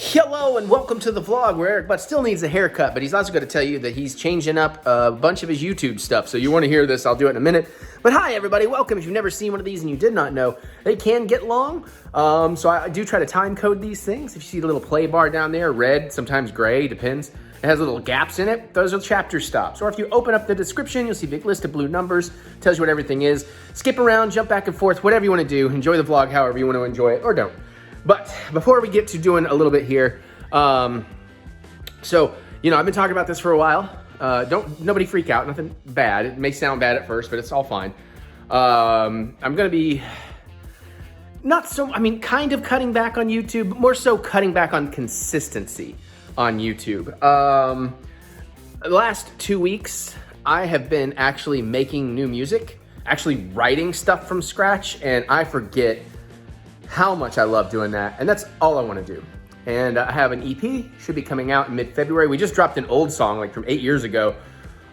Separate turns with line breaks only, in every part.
Hello and welcome to the vlog where Eric Butt still needs a haircut, but he's also going to tell you that he's changing up a bunch of his YouTube stuff. So you want to hear this, I'll do it in a minute. But hi everybody, welcome. If you've never seen one of these and you did not know, they can get long. So I do try to time code these things. If you see the little play bar down there, red, sometimes gray, depends. It has little gaps in it. Those are chapter stops. Or if you open up the description, you'll see a big list of blue numbers. Tells you what everything is. Skip around, jump back and forth, whatever you want to do. Enjoy the vlog however you want to enjoy it, or don't. But before we get to doing a little bit here, so, you know, I've been talking about this for a while. Nobody freak out, nothing bad. It may sound bad at first, but it's all fine. I'm gonna be kind of cutting back on YouTube, but more so cutting back on consistency on YouTube. The last 2 weeks, I have been actually making new music, actually writing stuff from scratch, and I forget how much I love doing that, and that's all I want to do. And I have an EP, should be coming out in mid-February. We just dropped an old song like from 8 years ago.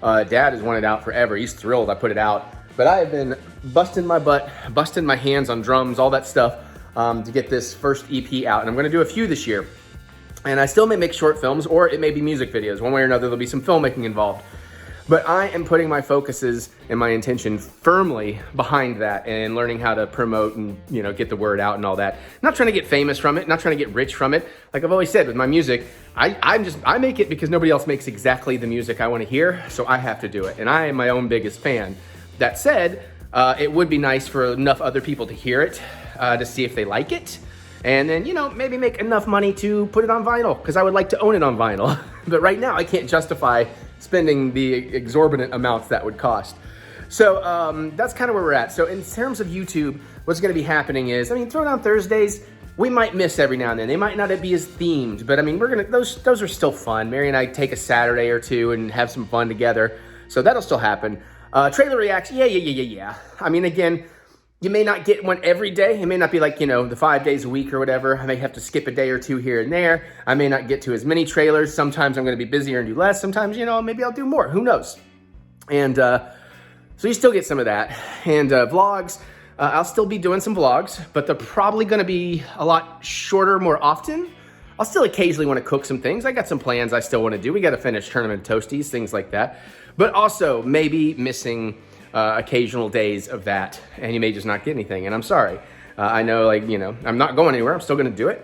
Dad has wanted it out forever. He's thrilled I put it out. But I have been busting my butt, busting my hands on drums, all that stuff to get this first EP out. And I'm gonna do a few this year. And I still may make short films, or it may be music videos. One way or another, there'll be some filmmaking involved. But I am putting my focuses and my intention firmly behind that and learning how to promote and, you know, get the word out and all that. Not trying to get famous from it, not trying to get rich from it. Like I've always said with my music, I make it because nobody else makes exactly the music I want to hear, so I have to do it. And I am my own biggest fan. That said, it would be nice for enough other people to hear it, to see if they like it. And then, you know, maybe make enough money to put it on vinyl, because I would like to own it on vinyl. But right now I can't justify spending the exorbitant amounts that would cost. So that's kind of where we're at. So in terms of YouTube, what's gonna be happening is, I mean, Throwdown Thursdays, we might miss every now and then. They might not be as themed, but I mean, those are still fun. Mary and I take a Saturday or two and have some fun together. So that'll still happen. Trailer reacts, yeah. I mean, again, you may not get one every day. It may not be like, you know, the 5 days a week or whatever. I may have to skip a day or two here and there. I may not get to as many trailers. Sometimes I'm gonna be busier and do less. Sometimes, you know, maybe I'll do more, who knows? And so you still get some of that. And vlogs, I'll still be doing some vlogs, but they're probably gonna be a lot shorter more often. I'll still occasionally wanna cook some things. I got some plans I still wanna do. We gotta finish tournament toasties, things like that. But also maybe missing occasional days of that, and you may just not get anything, and I'm sorry. I know, like, you know, I'm not going anywhere. I'm still gonna do it.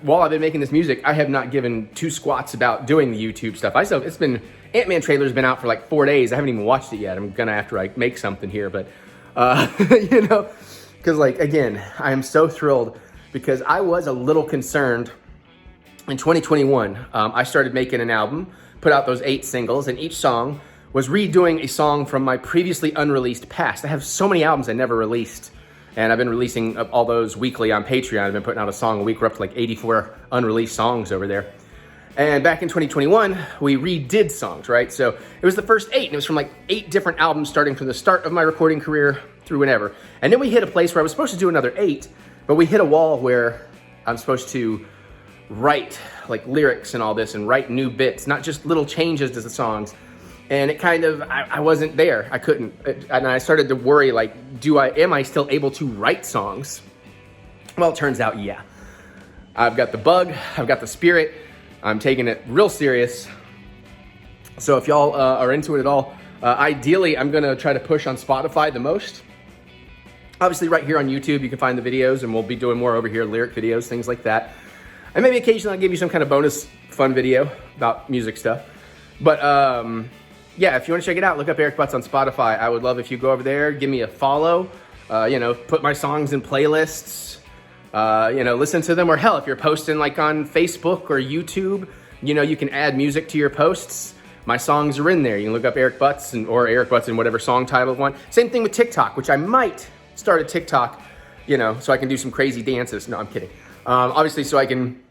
While I've been making this music, I have not given two squats about doing the YouTube stuff. Ant-Man trailer's been out for like 4 days. I haven't even watched it yet. I'm gonna have to like make something here, but you know, because like, again, I am so thrilled because I was a little concerned in 2021. I started making an album, put out those 8 singles, and each song was redoing a song from my previously unreleased past. I have so many albums I never released, and I've been releasing all those weekly on Patreon. I've been putting out a song a week. We're up to like 84 unreleased songs over there. And back in 2021, we redid songs, right? So it was the first 8, and it was from like 8 different albums starting from the start of my recording career through whenever. And then we hit a place where I was supposed to do another 8, but we hit a wall where I'm supposed to write like lyrics and all this and write new bits, not just little changes to the songs. And it kind of, I wasn't there. I couldn't. And I started to worry, like, am I still able to write songs? Well, it turns out, yeah. I've got the bug, I've got the spirit. I'm taking it real serious. So if y'all are into it at all, ideally, I'm gonna try to push on Spotify the most. Obviously, right here on YouTube, you can find the videos, and we'll be doing more over here, lyric videos, things like that. And maybe occasionally I'll give you some kind of bonus fun video about music stuff. But, yeah, if you want to check it out, look up TheEricButts on Spotify. I would love if you go over there, give me a follow, you know, put my songs in playlists, you know, listen to them. Or hell, if you're posting like on Facebook or YouTube, you know, you can add music to your posts. My songs are in there. You can look up TheEricButts or TheEricButts in whatever song title one. Same thing with TikTok, which I might start a TikTok, you know, so I can do some crazy dances. No, I'm kidding. Obviously, so I can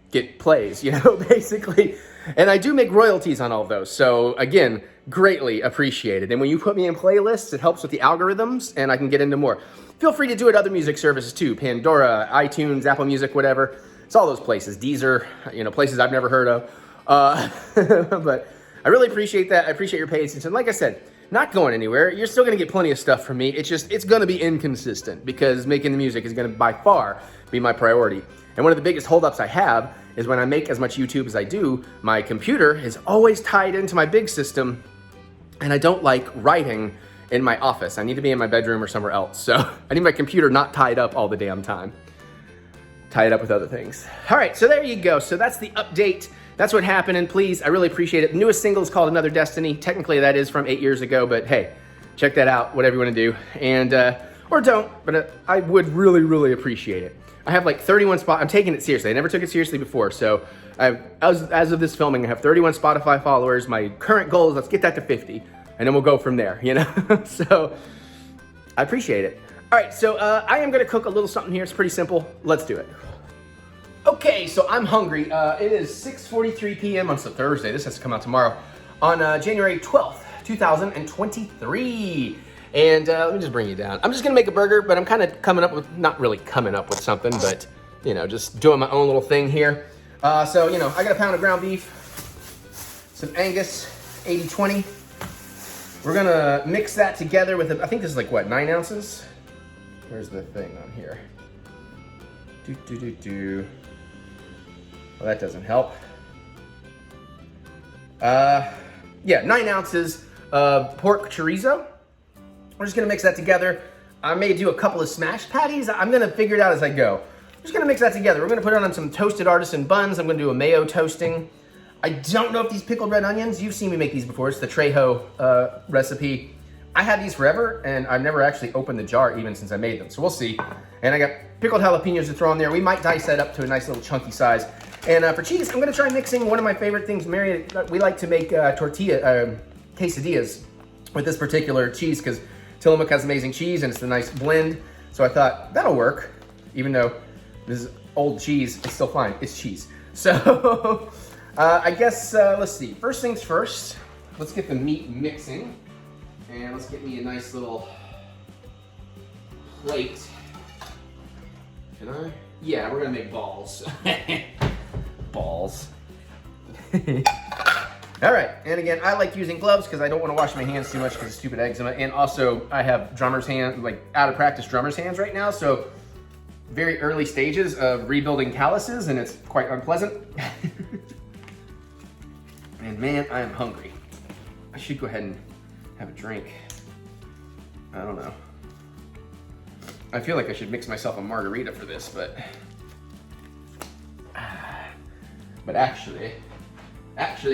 get plays, you know, basically. And I do make royalties on all of those. So again, greatly appreciated. And when you put me in playlists, it helps with the algorithms and I can get into more. Feel free to do it other music services too. Pandora, iTunes, Apple Music, whatever. It's all those places. Deezer, you know, places I've never heard of. But I really appreciate that. I appreciate your patience. And like I said, not going anywhere. You're still gonna get plenty of stuff from me. It's just, it's gonna be inconsistent because making the music is gonna by far be my priority. And one of the biggest holdups I have is when I make as much YouTube as I do, my computer is always tied into my big system, and I don't like writing in my office. I need to be in my bedroom or somewhere else. So I need my computer not tied up all the damn time. Tie it up with other things. All right, so there you go. So that's the update. That's what happened, and please, I really appreciate it. The newest single is called Another Destiny. Technically, that is from 8 years ago, but hey, check that out, whatever you want to do. And, or don't, but I would really, really appreciate it. I have like 31 spots. I'm taking it seriously. I never took it seriously before. So as of this filming, I have 31 Spotify followers. My current goal is let's get that to 50, and then we'll go from there, you know? So I appreciate it. All right, so I am gonna cook a little something here. It's pretty simple. Let's do it. Okay, so I'm hungry. It is 6:43 p.m. on Thursday. This has to come out tomorrow on January 12th, 2023. And let me just bring you down. I'm just gonna make a burger, but I'm kind of coming up with, not really coming up with something, but you know, just doing my own little thing here. So, you know, I got a pound of ground beef, some Angus, 80/20. We're gonna mix that together with, I think this is like what, 9 ounces? Where's the thing on here? Well, that doesn't help. Yeah, 9 ounces of pork chorizo. We're just gonna mix that together. I may do a couple of smashed patties. I'm gonna figure it out as I go. I'm just gonna mix that together. We're gonna put it on some toasted artisan buns. I'm gonna do a mayo toasting. I don't know if these pickled red onions, you've seen me make these before. It's the Trejo recipe. I had these forever, and I've never actually opened the jar even since I made them, so we'll see. And I got pickled jalapenos to throw in there. We might dice that up to a nice little chunky size. And for cheese, I'm gonna try mixing one of my favorite things. Mary, we like to make quesadillas with this particular cheese, because Tillamook has amazing cheese and it's a nice blend. So I thought that'll work, even though this is old cheese, it's still fine, it's cheese. So I guess, let's see, first things first, let's get the meat mixing. And let's get me a nice little plate. Can I? Yeah, we're gonna make balls. Balls. All right, and again, I like using gloves because I don't want to wash my hands too much because of stupid eczema. And also, I have drummer's hands, like out of practice drummer's hands right now, so very early stages of rebuilding calluses, and it's quite unpleasant. And man, I am hungry. I should go ahead and have a drink. I don't know. I feel like I should mix myself a margarita for this, but actually,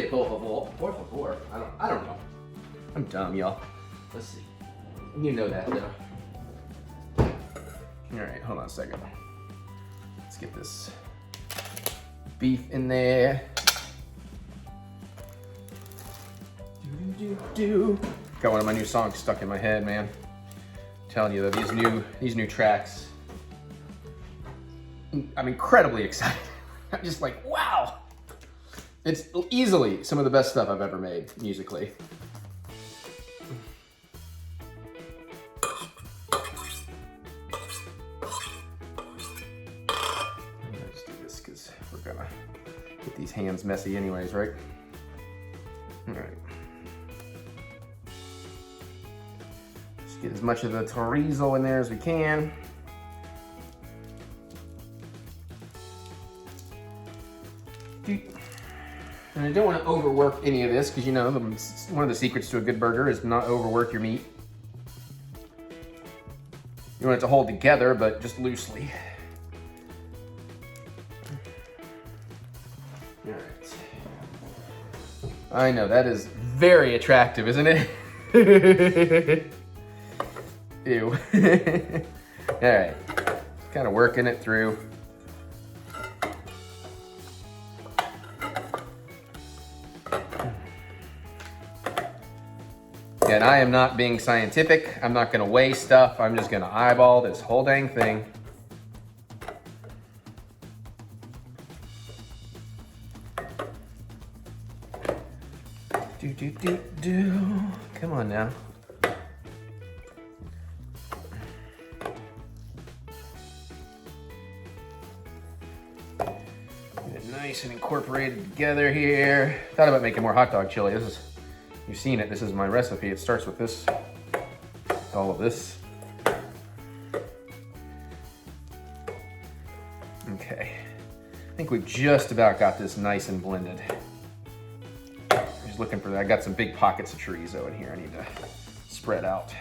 por favor. I don't know. I'm dumb, y'all. Let's see. You know that though. All right, hold on a second. Let's get this beef in there. Got one of my new songs stuck in my head, man. I'm telling you though, these new tracks, I'm incredibly excited. I'm just like, wow. It's easily some of the best stuff I've ever made musically. Let's do this because we're gonna get these hands messy anyways, right? All right. Just get as much of the chorizo in there as we can. And I don't want to overwork any of this because, you know, one of the secrets to a good burger is not overwork your meat. You want it to hold together, but just loosely. All right. I know, that is very attractive, isn't it? Ew. All right, kind of working it through. And I am not being scientific. I'm not gonna weigh stuff. I'm just gonna eyeball this whole dang thing. Do. Come on now. Get it nice and incorporated together here. Thought about making more hot dog chili. You've seen it, this is my recipe. It starts with this, all of this. think we've just about got this nice and blended. I'm just looking for that. I got some big pockets of chorizo in here I need to spread out.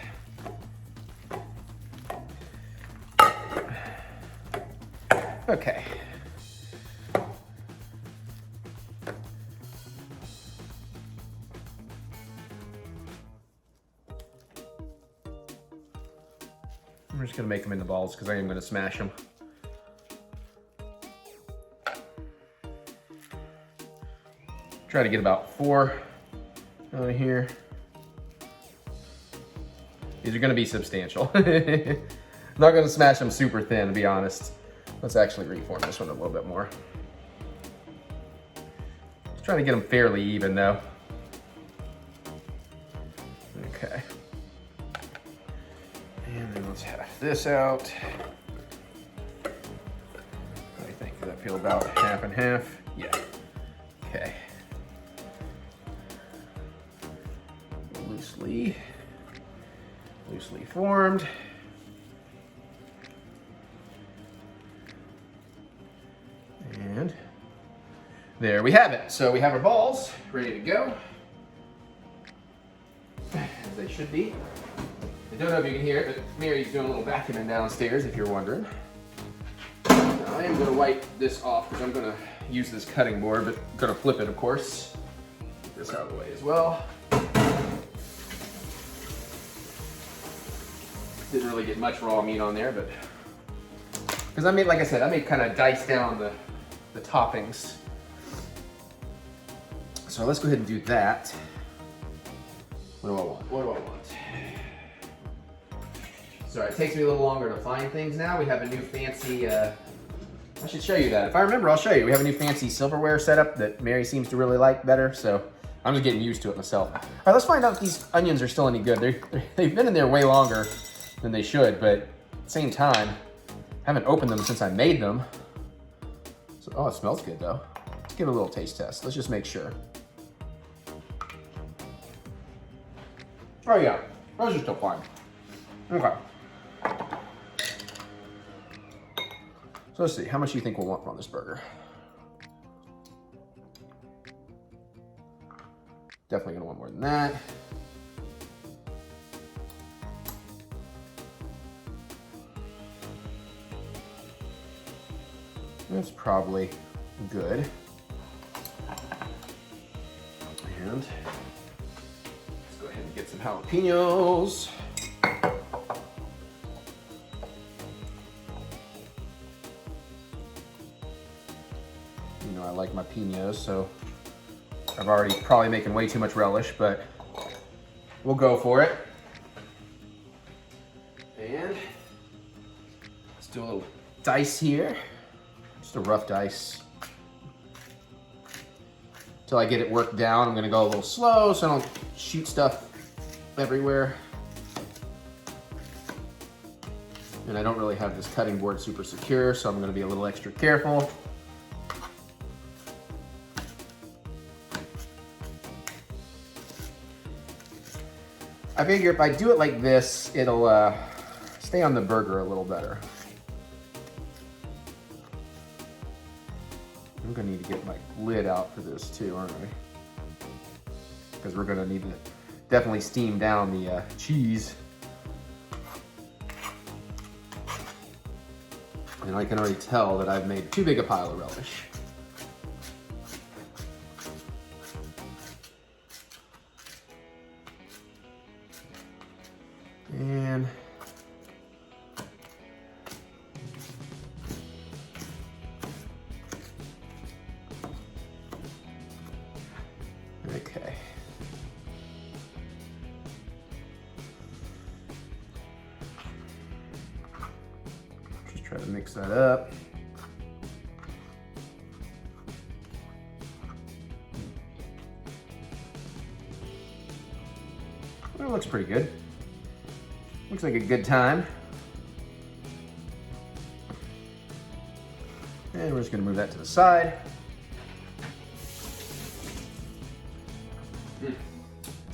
Okay. I'm just gonna make them into balls because I am gonna smash them. Try to get about 4 out of here. These are gonna be substantial. I'm not gonna smash them super thin, to be honest. Let's actually reform this one a little bit more. Just trying to get them fairly even though. Okay. And then let's half this out. I think does that feel about half and half? Yeah. Okay. Loosely formed. And there we have it. So we have our balls ready to go, as they should be. I don't know if you can hear it, but Mary's doing a little vacuuming downstairs, if you're wondering. Now, I am going to wipe this off because I'm going to use this cutting board, but I'm going to flip it, of course. Get this out of the way as well. Didn't really get much raw meat on there, but because I made, like I said, I made kind of dice down the toppings. So let's go ahead and do that. What do I want? What do I want? Sorry, it takes me a little longer to find things now. We have a new fancy, I should show you that. If I remember, I'll show you. We have a new fancy silverware setup that Mary seems to really like better, so I'm just getting used to it myself. All right, let's find out if these onions are still any good. They've been in there way longer than they should, but at the same time, I haven't opened them since I made them. So, oh, it smells good though. Let's give it a little taste test. Let's just make sure. Oh yeah, those are still fine. Okay. So let's see, how much do you think we'll want on this burger? Definitely gonna want more than that. That's probably good. And let's go ahead and get some jalapenos. You know I like my pinos, so I've already probably making way too much relish, but we'll go for it. And let's do a little dice here. Just a rough dice. Until I get it worked down, I'm gonna go a little slow so I don't shoot stuff everywhere. And I don't really have this cutting board super secure, so I'm gonna be a little extra careful. I figure if I do it like this, it'll stay on the burger a little better. I'm gonna need to get my lid out for this too, aren't we? Because we're gonna need to definitely steam down the cheese. And I can already tell that I've made too big a pile of relish. And okay. Just try to mix that up. Well, it looks pretty good. Looks like a good time. And we're just gonna move that to the side.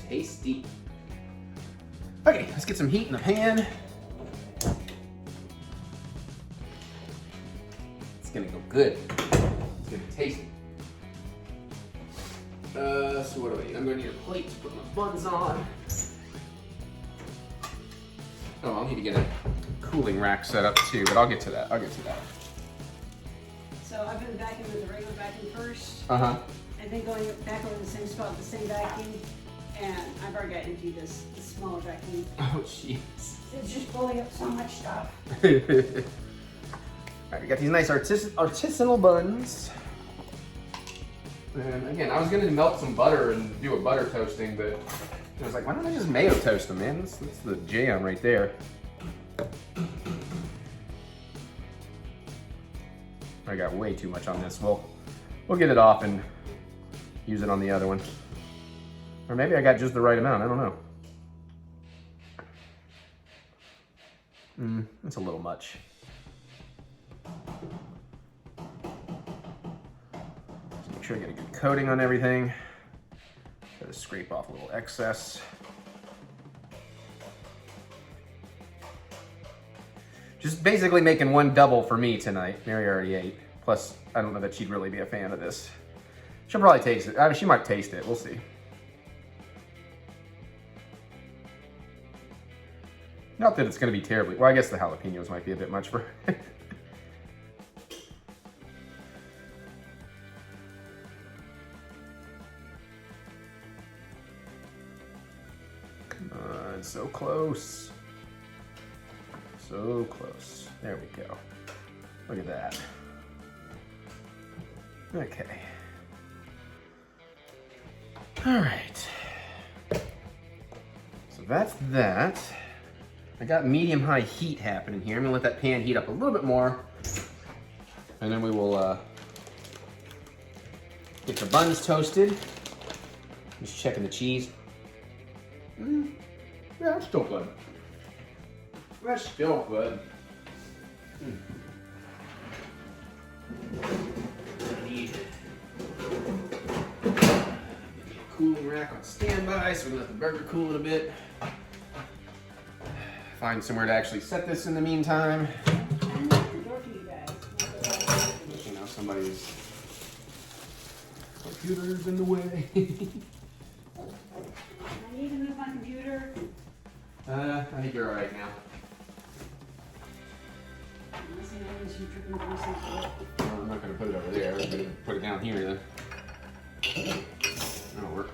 Tasty. Okay, let's get some heat in the pan. It's gonna go good. It's gonna be tasty. So what do I need? I'm gonna need a plate to put my buns on. Oh, I'll need to get a cooling rack set up too, but I'll get to that.
So I've been vacuuming with the regular vacuum first.
Uh-huh.
And then going back over the same spot with the same vacuum. And I've already got emptied this smaller vacuum.
Oh, jeez.
It's just pulling up so much stuff.
All right, we got these nice artisanal buns. And again, I was gonna melt some butter and do a butter toasting, but I was like, why don't I just mayo toast them, man? That's the jam right there. I got way too much on this. We'll get it off and use it on the other one. Or maybe I got just the right amount, I don't know. That's a little much. Just make sure I get a good coating on everything. Try to scrape off a little excess. Just basically making one double for me tonight. Mary already ate. Plus, I don't know that she'd really be a fan of this. She'll probably taste it. I mean, she might taste it. We'll see. Not that it's going to be terribly... Well, I guess the jalapenos might be a bit much for her. Come on, so close. So close. There we go. Look at that. Okay. All right. So that's that. I got medium-high heat happening here. I'm gonna let that pan heat up a little bit more. And then we will get the buns toasted. Just checking the cheese. Yeah, that's still good. That's still good. I need a cooling rack on standby, so we can let the burger cool a bit. Find somewhere to actually set this in the meantime. You know, somebody's computer's in the way.
I need to move my computer.
I think you're all right now. Well, I'm not going to put it over there. I'm going to put it down here then. That'll work.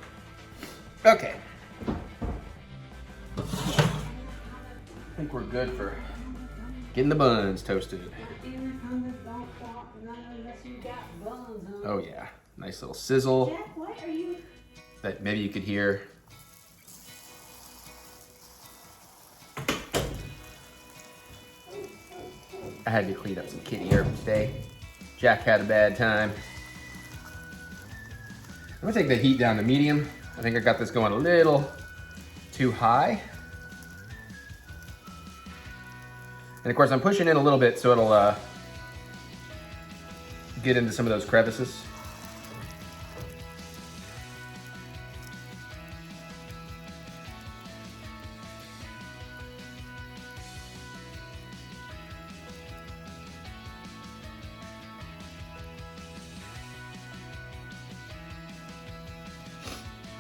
Okay. I think we're good for getting the buns toasted. Oh yeah, nice little sizzle.
Jack, what are you?
That maybe you could hear. I had to clean up some kitty hair today. Jack had a bad time. I'm gonna take the heat down to medium. I think I got this going a little too high. And of course I'm pushing in a little bit so it'll get into some of those crevices.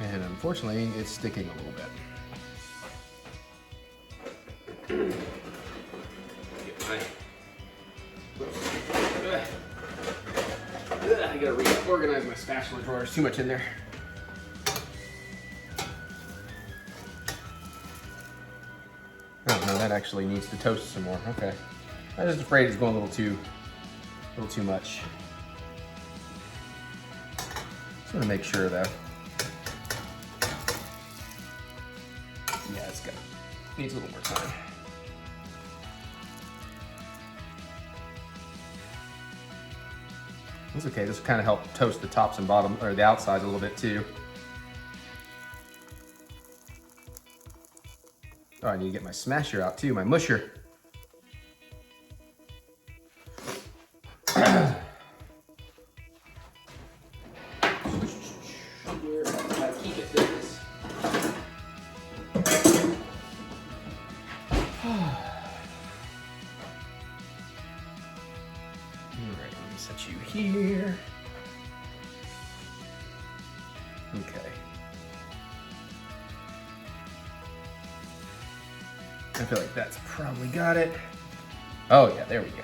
And unfortunately, it's sticking a little bit. I gotta reorganize my spatula drawer. There's too much in there. Oh no, that actually needs to toast some more. Okay. I'm just afraid it's going a little too much. Just want to make sure though. Yeah, it's got needs a little more time. That's okay. This will kind of help toast the tops and bottom, or the outsides a little bit too. Oh, I need to get my smasher out too, my musher. Set you here. I feel like that's probably got it. Oh yeah, there we go.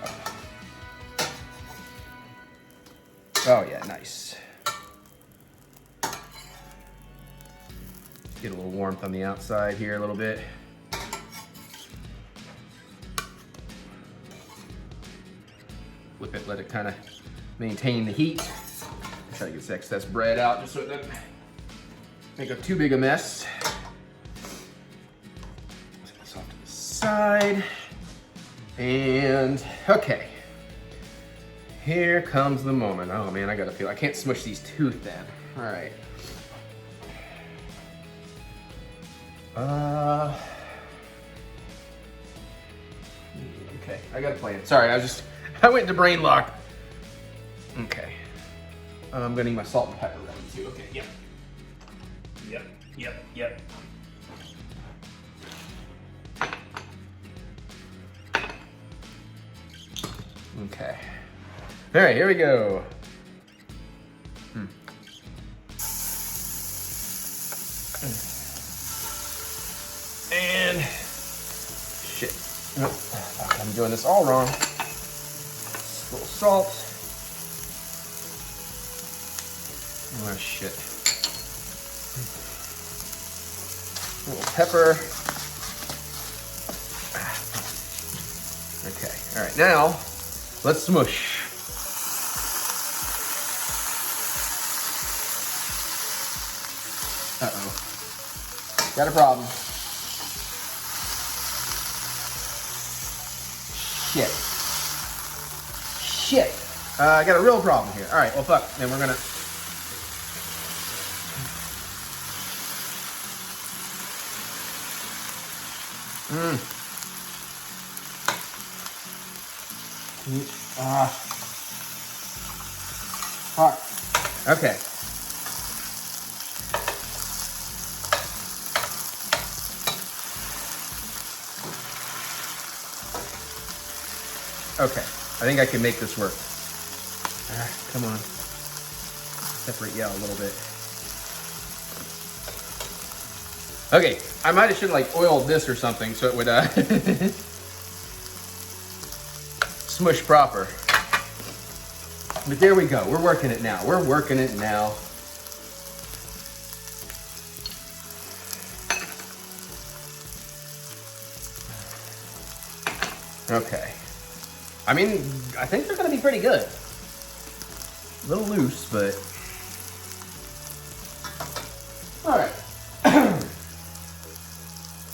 Oh yeah, nice. Get a little warmth on the outside here a little bit. Flip it, let it kind of maintain the heat. Try to get this excess bread out just so it doesn't make a too big a mess. Set this off to the side. And okay. Here comes the moment. Oh man, I gotta feel, I can't smush these too thin. All right. Okay, I got a plan. Sorry, I went into brain lock. Okay. I'm gonna need my salt and pepper ready too. Okay, yep. Yep. Okay. All right, here we go. And shit. Nope. I'm doing this all wrong. A little salt. Oh shit. A little pepper. Okay. All right. Now let's smush. Uh-oh. Got a problem. Shit. I got a real problem here. All right, well, fuck. Then we're gonna. Fuck. Okay. Okay, I think I can make this work. Come on. Separate you out a little bit. Okay, I might have should like oiled this or something so it would smush proper. But there we go, we're working it now. Okay. I mean, I think they're gonna be pretty good. A little loose, but. All right.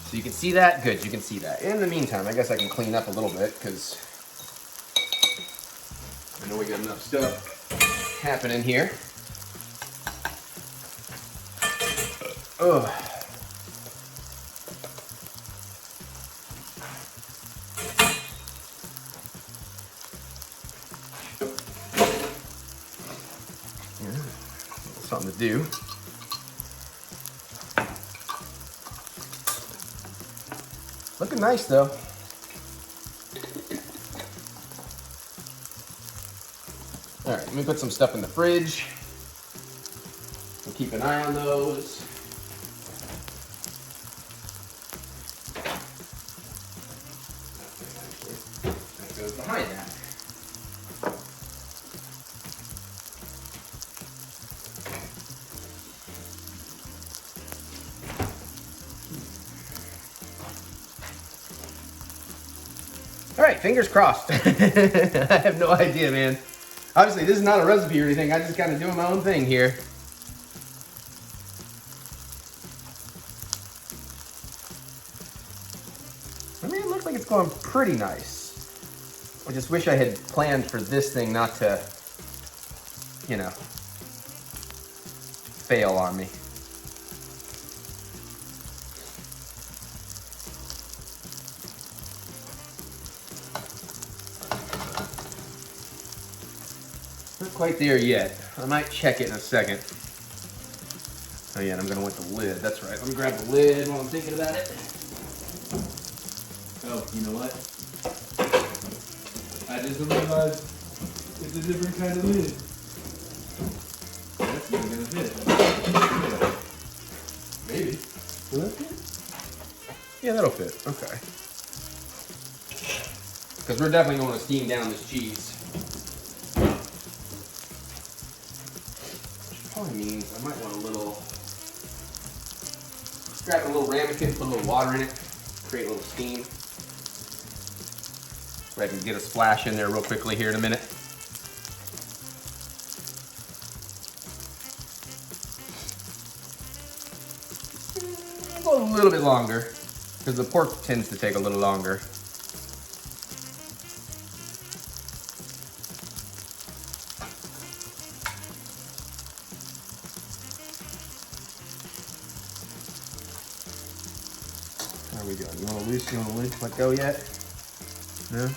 So you can see that? Good, you can see that. In the meantime, I guess I can clean up a little bit because I know we got enough stuff happening here. Ugh. Something to do. Looking nice though. All right, let me put some stuff in the fridge. We'll keep an eye on those. That goes behind that. All right, fingers crossed. I have no idea, man. Obviously, this is not a recipe or anything. I just kind of doing my own thing here. I mean, it looks like it's going pretty nice. I just wish I had planned for this thing not to, you know, fail on me. Not quite there yet. I might check it in a second. Oh yeah, and I'm gonna want the lid. That's right. Let me grab the lid while I'm thinking about it. Oh, you know what? I just realized it's a different kind of lid. That's not gonna fit. Maybe. Will that fit? Yeah, that'll fit. Okay. because we're definitely going to steam down this cheese. Which probably means I might want a little, grab a little ramekin, put a little water in it, create a little steam. So I can get a splash in there real quickly here in a minute. A little bit longer, because the pork tends to take a little longer. How are we doing? You want to loose? You want to loose? Let go yet? No?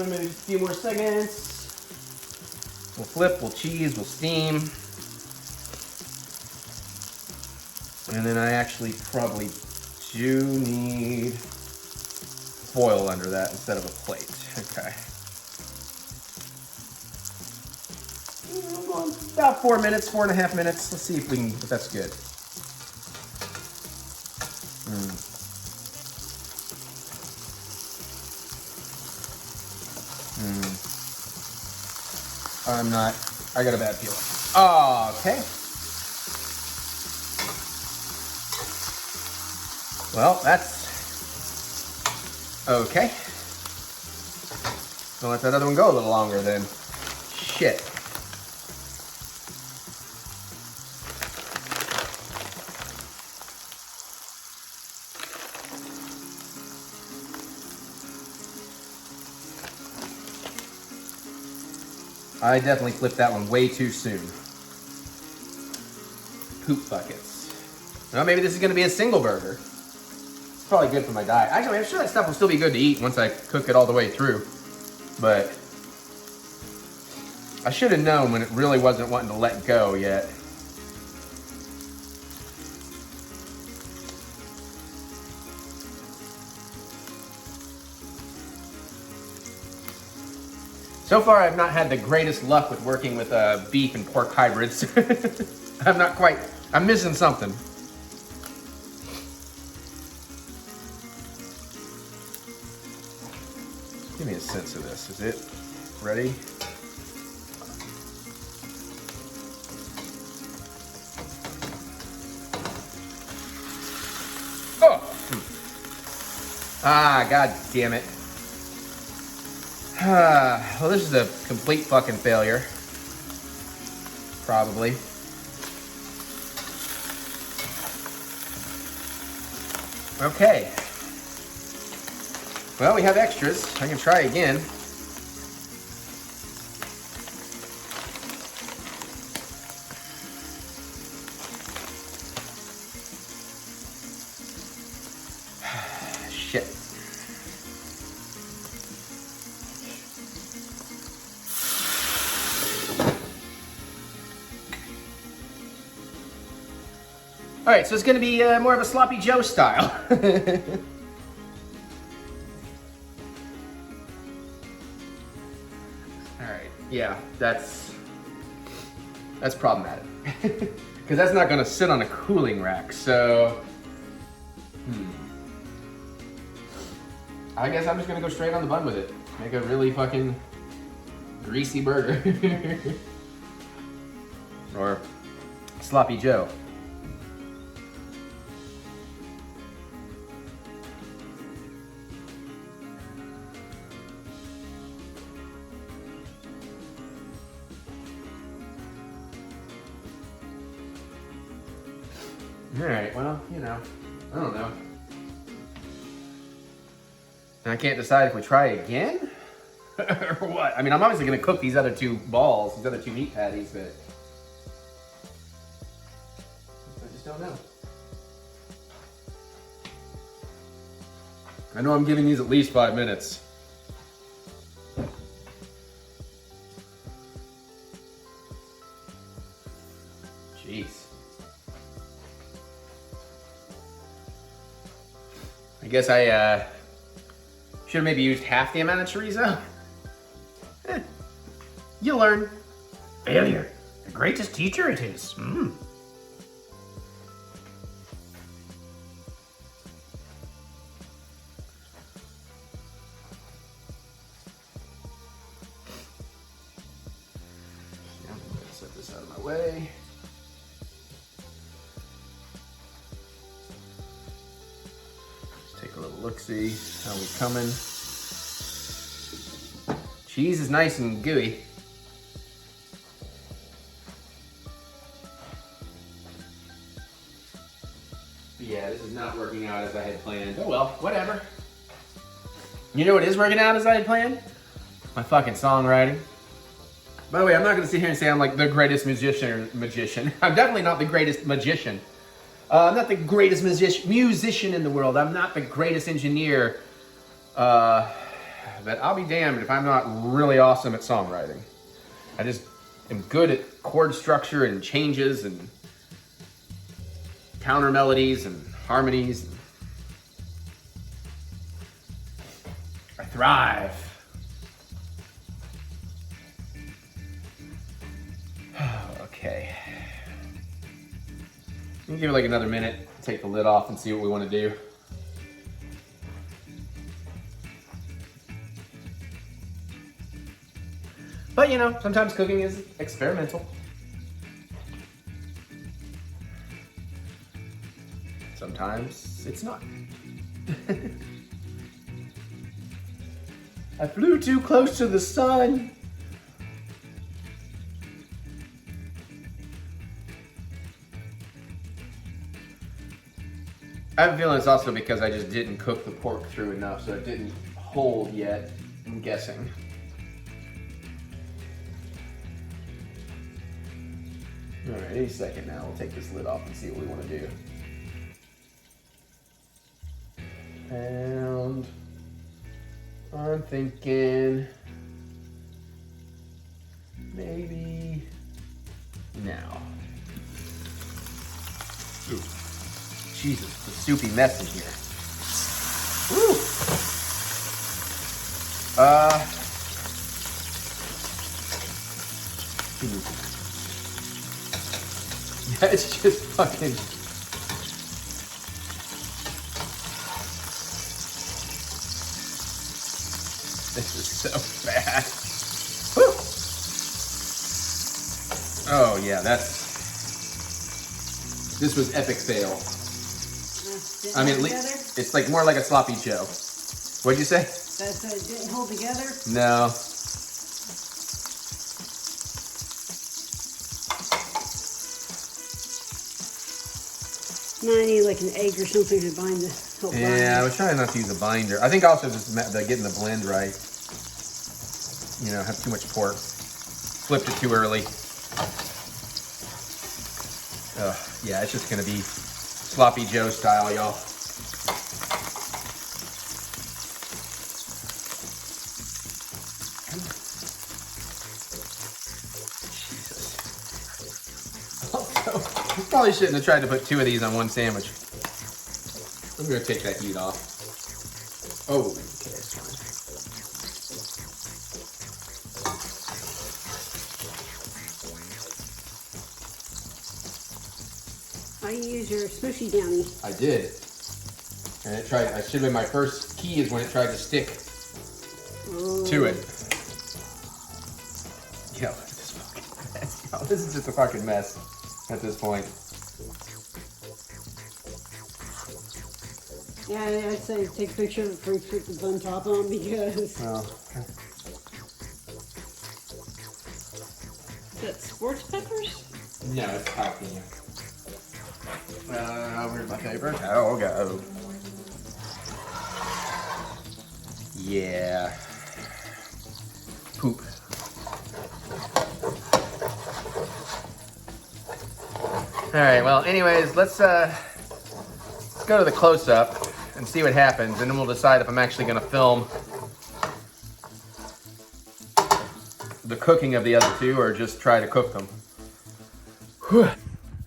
Maybe a few more seconds. We'll flip, we'll cheese, we'll steam. And then I actually probably do need foil under that instead of a plate. Okay. About 4 minutes, 4.5 minutes. Let's see if that's good. I got a bad feeling. Oh, okay. Well, that's okay. Gonna let that other one go a little longer then. Shit. I definitely flipped that one way too soon. Poop buckets. Well, maybe this is gonna be a single burger. It's probably good for my diet. Actually, I'm sure that stuff will still be good to eat once I cook it all the way through. But I should have known when it really wasn't wanting to let go yet. So far, I've not had the greatest luck with working with beef and pork hybrids. I'm missing something. Give me a sense of this. Is it ready? Oh! Ah, god damn it. Well, this is a complete fucking failure. Probably. Okay. Well, we have extras. I can try again. Shit. All right, so it's gonna be more of a sloppy Joe style. Yeah, that's problematic. Because that's not gonna sit on a cooling rack, so I guess I'm just gonna go straight on the bun with it. Make a really fucking greasy burger. Or sloppy Joe. Alright, well, you know, I don't know. And I can't decide if we try again? Or what? I mean, I'm obviously going to cook these other two balls, these other two meat patties, but I just don't know. I know I'm giving these at least 5 minutes. Jeez. I guess I should have maybe used half the amount of chorizo. You learn.
Failure, the greatest teacher it is.
Yeah, I'm gonna set this out of my way. Just take a little look-see. How we coming? Cheese is nice and gooey. Yeah, this is not working out as I had planned. Oh well, whatever. You know what is working out as I had planned? My fucking songwriting. By the way, I'm not gonna sit here and say I'm like the greatest magician. I'm definitely not the greatest magician. I'm not the greatest musician in the world. I'm not the greatest engineer. But I'll be damned if I'm not really awesome at songwriting. I just am good at chord structure and changes and counter melodies and harmonies. I thrive. Okay. We can give it like another minute, take the lid off and see what we want to do. But you know, sometimes cooking is experimental. Sometimes it's not. I flew too close to the sun. I have a feeling it's also because I just didn't cook the pork through enough, so it didn't hold yet, I'm guessing. All right, any second now, we'll take this lid off and see what we want to do. And I'm thinking maybe now. Ooh, Jesus, the soupy mess in here. Woo! Yeah, it's just fucking. This is so bad. Woo! Oh yeah, this was epic fail. I mean, it's like more like a sloppy Joe. What'd you say?
That's it didn't hold together?
No.
No, I need like an egg or something to bind the whole bind.
Yeah, I was trying not to use a binder. I think also just getting the blend right. You know, have too much pork. Flipped it too early. Yeah, it's just gonna be sloppy Joe style, y'all. Jesus. Also, we probably shouldn't have tried to put two of these on one sandwich. I'm gonna take that heat off. Oh, okay, that's fine.
How do you use your smooshy downy?
I did. And it tried, I should have been my first key is when it tried to stick to it. Yo, this fucking mess. Yo, this is just a fucking mess at this point.
Yeah, I'd say take a picture of it before you put the bun top on because...
Oh.
Is that sports peppers?
No, it's jalapeno. Where's my paper? Oh, go. Yeah. Poop. All right, well, anyways, let's go to the close-up and see what happens, and then we'll decide if I'm actually gonna film the cooking of the other two or just try to cook them. Whew.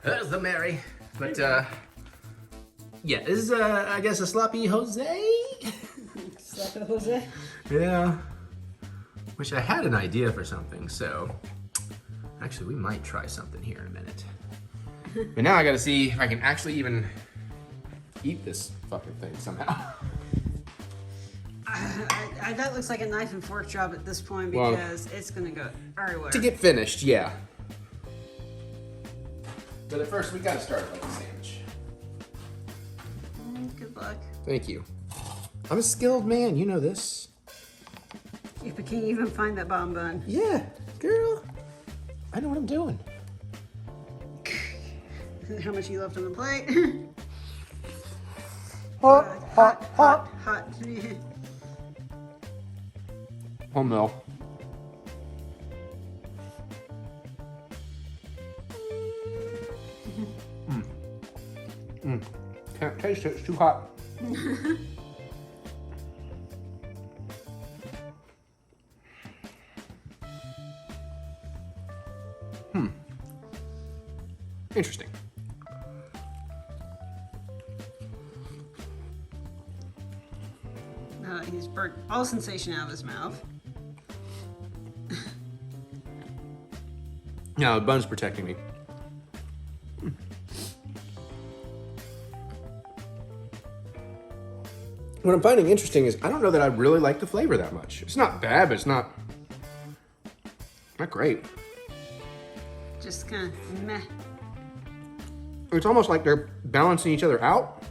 There's the Mary. But, yeah, this is, I guess, a sloppy Jose?
Sloppy Jose?
Yeah. Which I had an idea for something, so actually we might try something here in a minute. But now I gotta see if I can actually even eat this fucking thing somehow.
That looks like a knife and fork job at this point
Well,
because it's gonna go everywhere.
To get finished, yeah. But at first we gotta start like a sandwich.
Good luck.
Thank you. I'm a skilled man, you know this.
If you can't even find that bottom bun.
Yeah, girl. I know what I'm doing.
How much you left on the plate?
Hot.
Hot.
Oh no. Can't taste it, it's too hot. Interesting.
He's burnt all sensation out of his mouth.
No, the bun's protecting me. What I'm finding interesting is I don't know that I really like the flavor that much. It's not bad, but it's not great.
Just kind of meh.
It's almost like they're balancing each other out.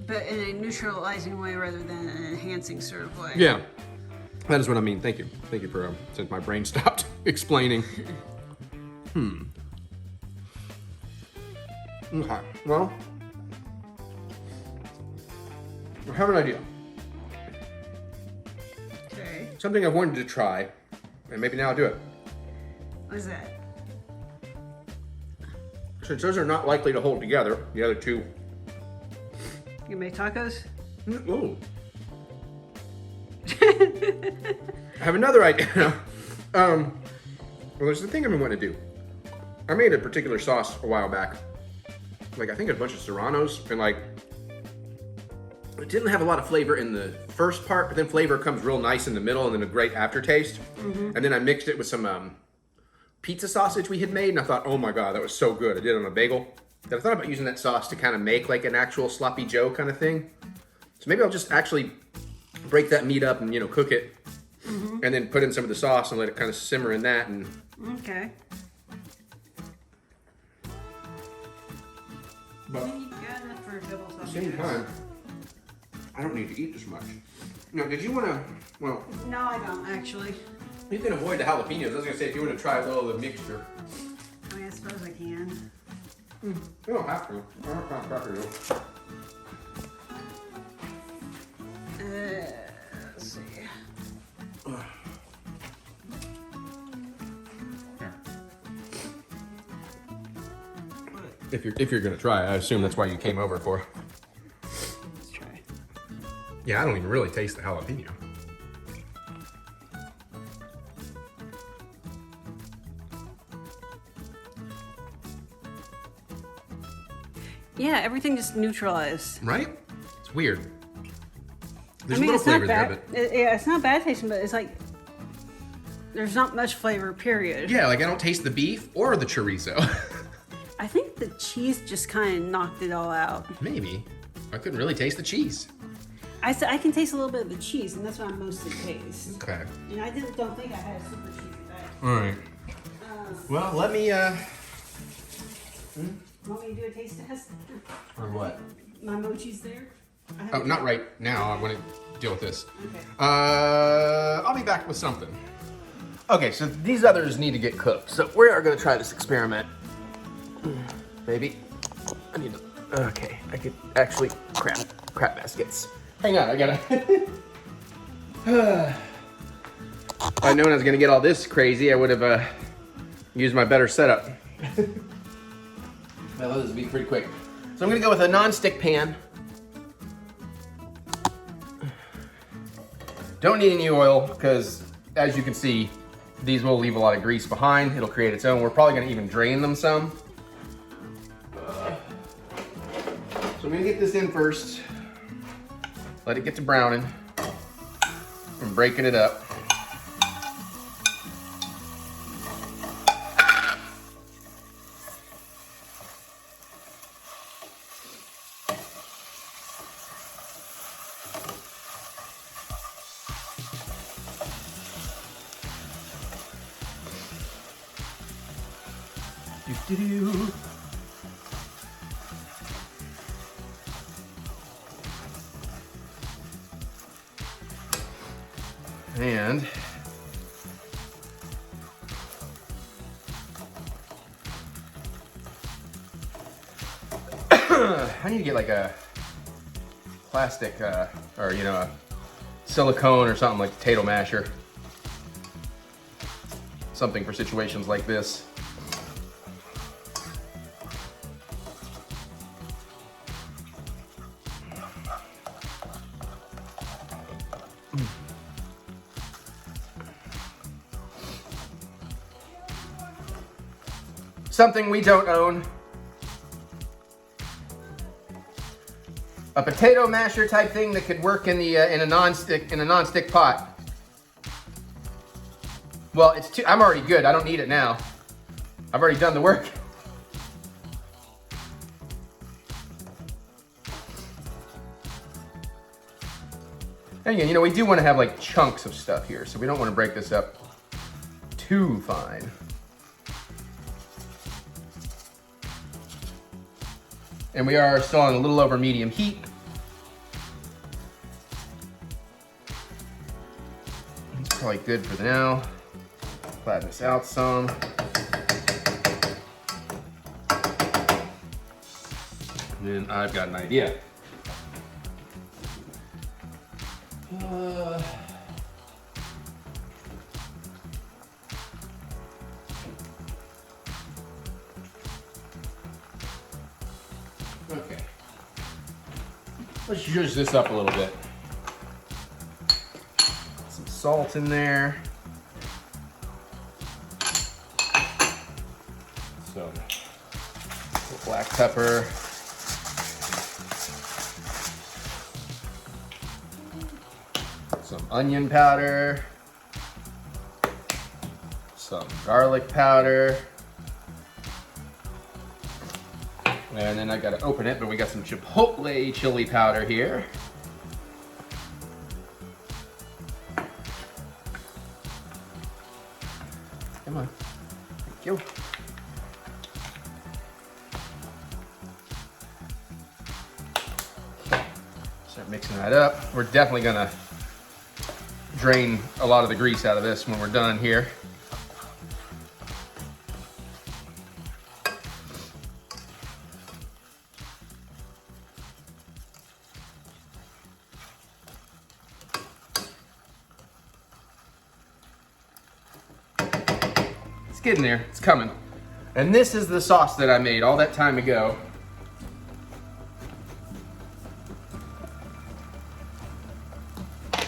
But in a neutralizing way rather than an enhancing sort of way.
Yeah, that is what I mean. Thank you. Thank you for, since my brain stopped explaining. Okay, well, I have an idea.
Okay.
Something I've wanted to try, and maybe now I'll do it.
What is that?
Since those are not likely to hold together, the other two.
You make tacos?
Ooh. I have another idea. Well, there's the thing I've been wanting to do. I made a particular sauce a while back. Like, I think a bunch of serranos, and like, it didn't have a lot of flavor in the first part, but then flavor comes real nice in the middle and then a great aftertaste. And then I mixed it with some pizza sausage we had made, and I thought, oh my God, that was so good. I did it on a bagel. And I thought about using that sauce to kind of make like an actual sloppy Joe kind of thing. So maybe I'll just actually break that meat up and, you know, cook it. And then put in some of the sauce and let it kind of simmer in that. And
Okay.
but
You got enough for a double
at the same time, I don't need to eat this much. Now, did you want to, well,
No, I don't actually.
you can avoid the jalapenos. I was going to say, if you want to try a little of the mixture.
I mean, I suppose I can.
You don't have to. I don't have to pressure you.
Let's see.
If you're gonna try, I assume that's why you came over for.
Let's try.
Yeah, I don't even really taste the jalapeno.
Yeah, everything just neutralized.
Right? It's weird. There's
I mean,
a little
it's not
flavor there,
bad.
but
Yeah, it's not bad tasting, but it's like there's not much flavor. Period.
yeah, like I don't taste the beef or the chorizo.
I think the cheese just kind of knocked it all out.
Maybe. I couldn't really taste the cheese.
I can taste a little bit of the cheese, and that's what I mostly taste.
Okay.
And I don't think I had a super cheesy bag.
All right. Well, let me.
Want me to do a taste test?
Or what?
My mochi's there.
Oh, not right now. I want to deal with this.
Okay.
I'll be back with something. Okay, so these others need to get cooked. So we are going to try this experiment. Maybe. I need to. Okay, I could actually crap baskets. Hang on, I gotta. If I'd known I was gonna get all this crazy, I would have used my better setup. Well, this will be pretty quick. So I'm gonna go with a non-stick pan. Don't need any oil because, as you can see, these will leave a lot of grease behind. It'll create its own. We're probably gonna even drain them some. So I'm gonna get this in first. Let it get to browning. I'm breaking it up. Do-do-do. And I need to get like a plastic or a silicone or something, like potato masher. Something for situations like this. Something we don't own. A potato masher type thing that could work in the in a non-stick pot. Well, it's too. I'm already good. I don't need it now. I've already done the work. And again, we do want to have like chunks of stuff here, so we don't want to break this up too fine. And we are still on a little over medium heat. It's probably good for now. Flatten this out some. And then I've got an idea. Okay. Let's zhuzh this up a little bit. Some salt in there. Some black pepper. Some onion powder. Some garlic powder. And then I gotta open it, but we got some chipotle chili powder here. Come on. Thank you. Start mixing that up. We're definitely gonna drain a lot of the grease out of this when we're done here. Getting there, it's coming. And this is the sauce that I made all that time ago.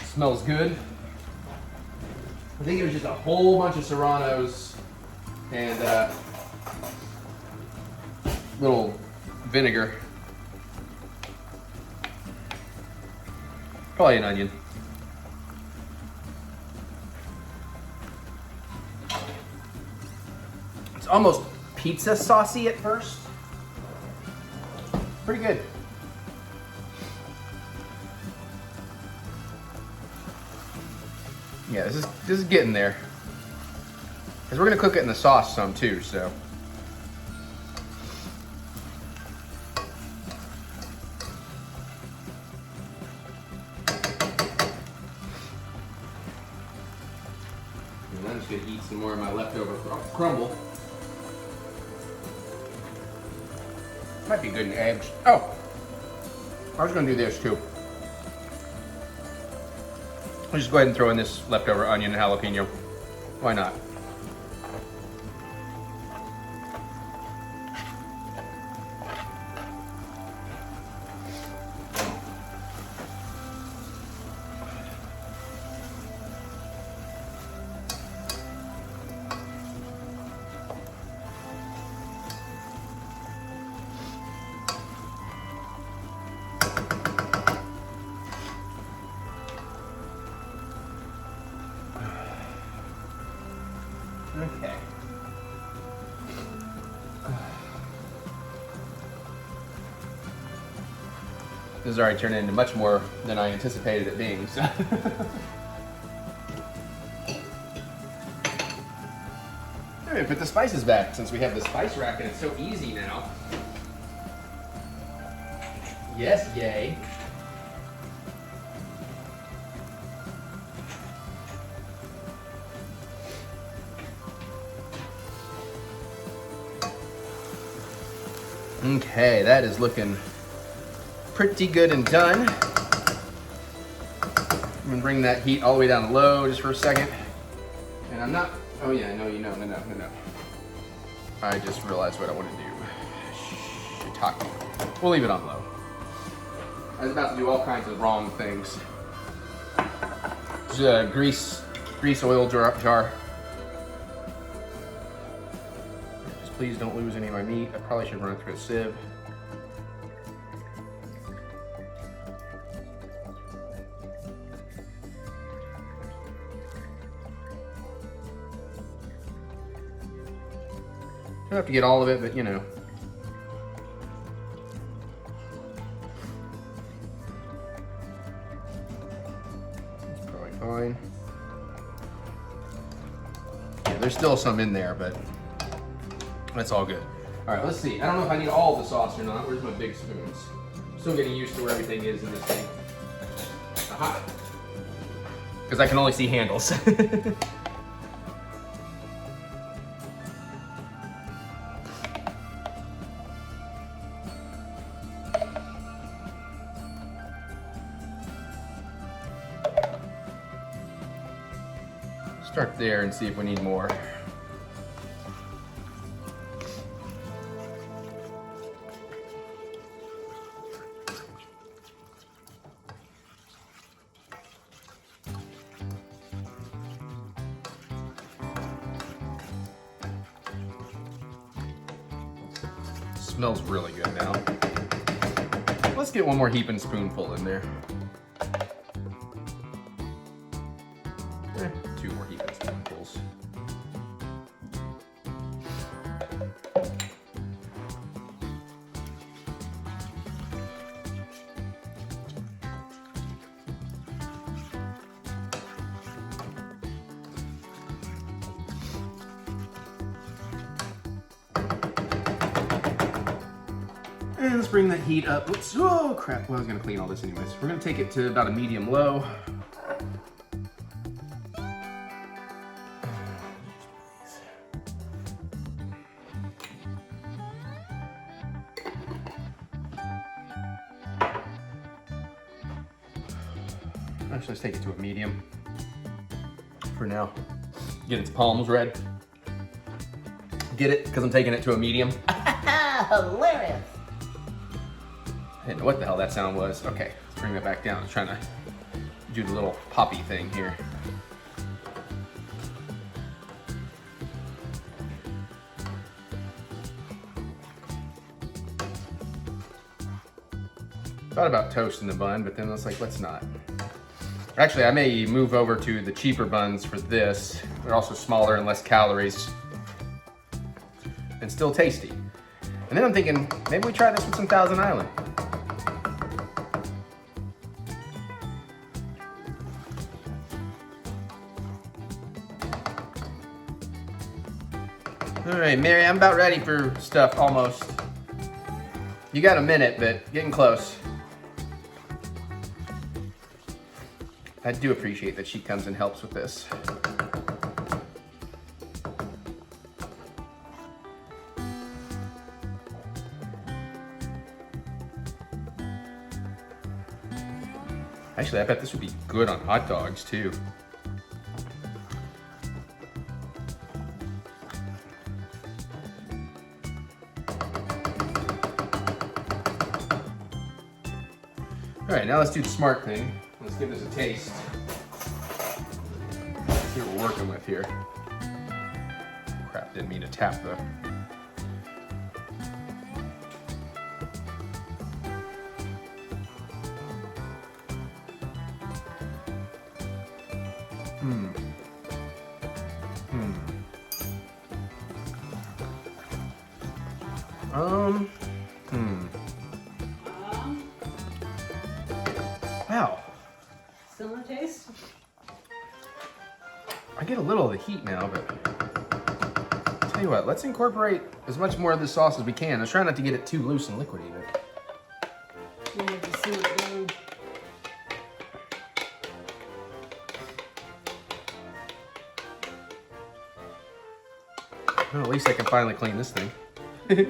Smells good. I think it was just a whole bunch of serranos and little vinegar. Probably an onion. Almost pizza saucy at first. Pretty good. Yeah, this is getting there. Because we're gonna cook it in the sauce some too, so. And I'm just gonna eat some more of my leftover crumble. Might be good in eggs. Oh, I was gonna do this too. I'll just go ahead and throw in this leftover onion and jalapeno. Why not? This has already turned into much more than I anticipated it being. So. All right, put the spices back since we have the spice rack and it's so easy now. Yes, yay. Okay, that is looking pretty good and done. I'm gonna bring that heat all the way down to low just for a second. And I'm not, oh yeah, no. I just realized what I want to do. Shiitake. We'll leave it on low. I was about to do all kinds of wrong things. Just a grease oil jar. Just please don't lose any of my meat. I probably should run it through a sieve. Don't have to get all of it, but you know. That's probably fine. Yeah, there's still some in there, but that's all good. All right, let's see. I don't know if I need all the sauce or not. Where's my big spoons? I'm still getting used to where everything is in this thing. Aha! Because I can only see handles. Start there and see if we need more. Smells really good now. Let's get one more heaping spoonful in there. Two more heaping spoonfuls. And let's bring that heat up. Oops, oh crap, well I was gonna clean all this anyways. We're gonna take it to about a medium low. Actually, let's take it to a medium for now. Get its palms red. Get it? Because I'm taking it to a medium.
Hilarious.
I didn't know what the hell that sound was. Okay, let's bring that back down. I'm trying to do the little poppy thing here. Thought about toasting the bun, but then I was like, let's not. Actually, I may move over to the cheaper buns for this. They're also smaller and less calories. And still tasty. And then I'm thinking, maybe we try this with some Thousand Island. All right, Mary, I'm about ready for stuff, almost. You got a minute, but getting close. I do appreciate that she comes and helps with this. Actually, I bet this would be good on hot dogs too. All right, now let's do the smart thing. Let's give this a taste. See what we're working with here. Crap, didn't mean to tap the...
taste?
I get a little of the heat now, but tell you what, let's incorporate as much more of this sauce as we can. Let's try not to get it too loose and liquidy. But
You have to see it go.
well, at least I can finally clean this thing.
Simmer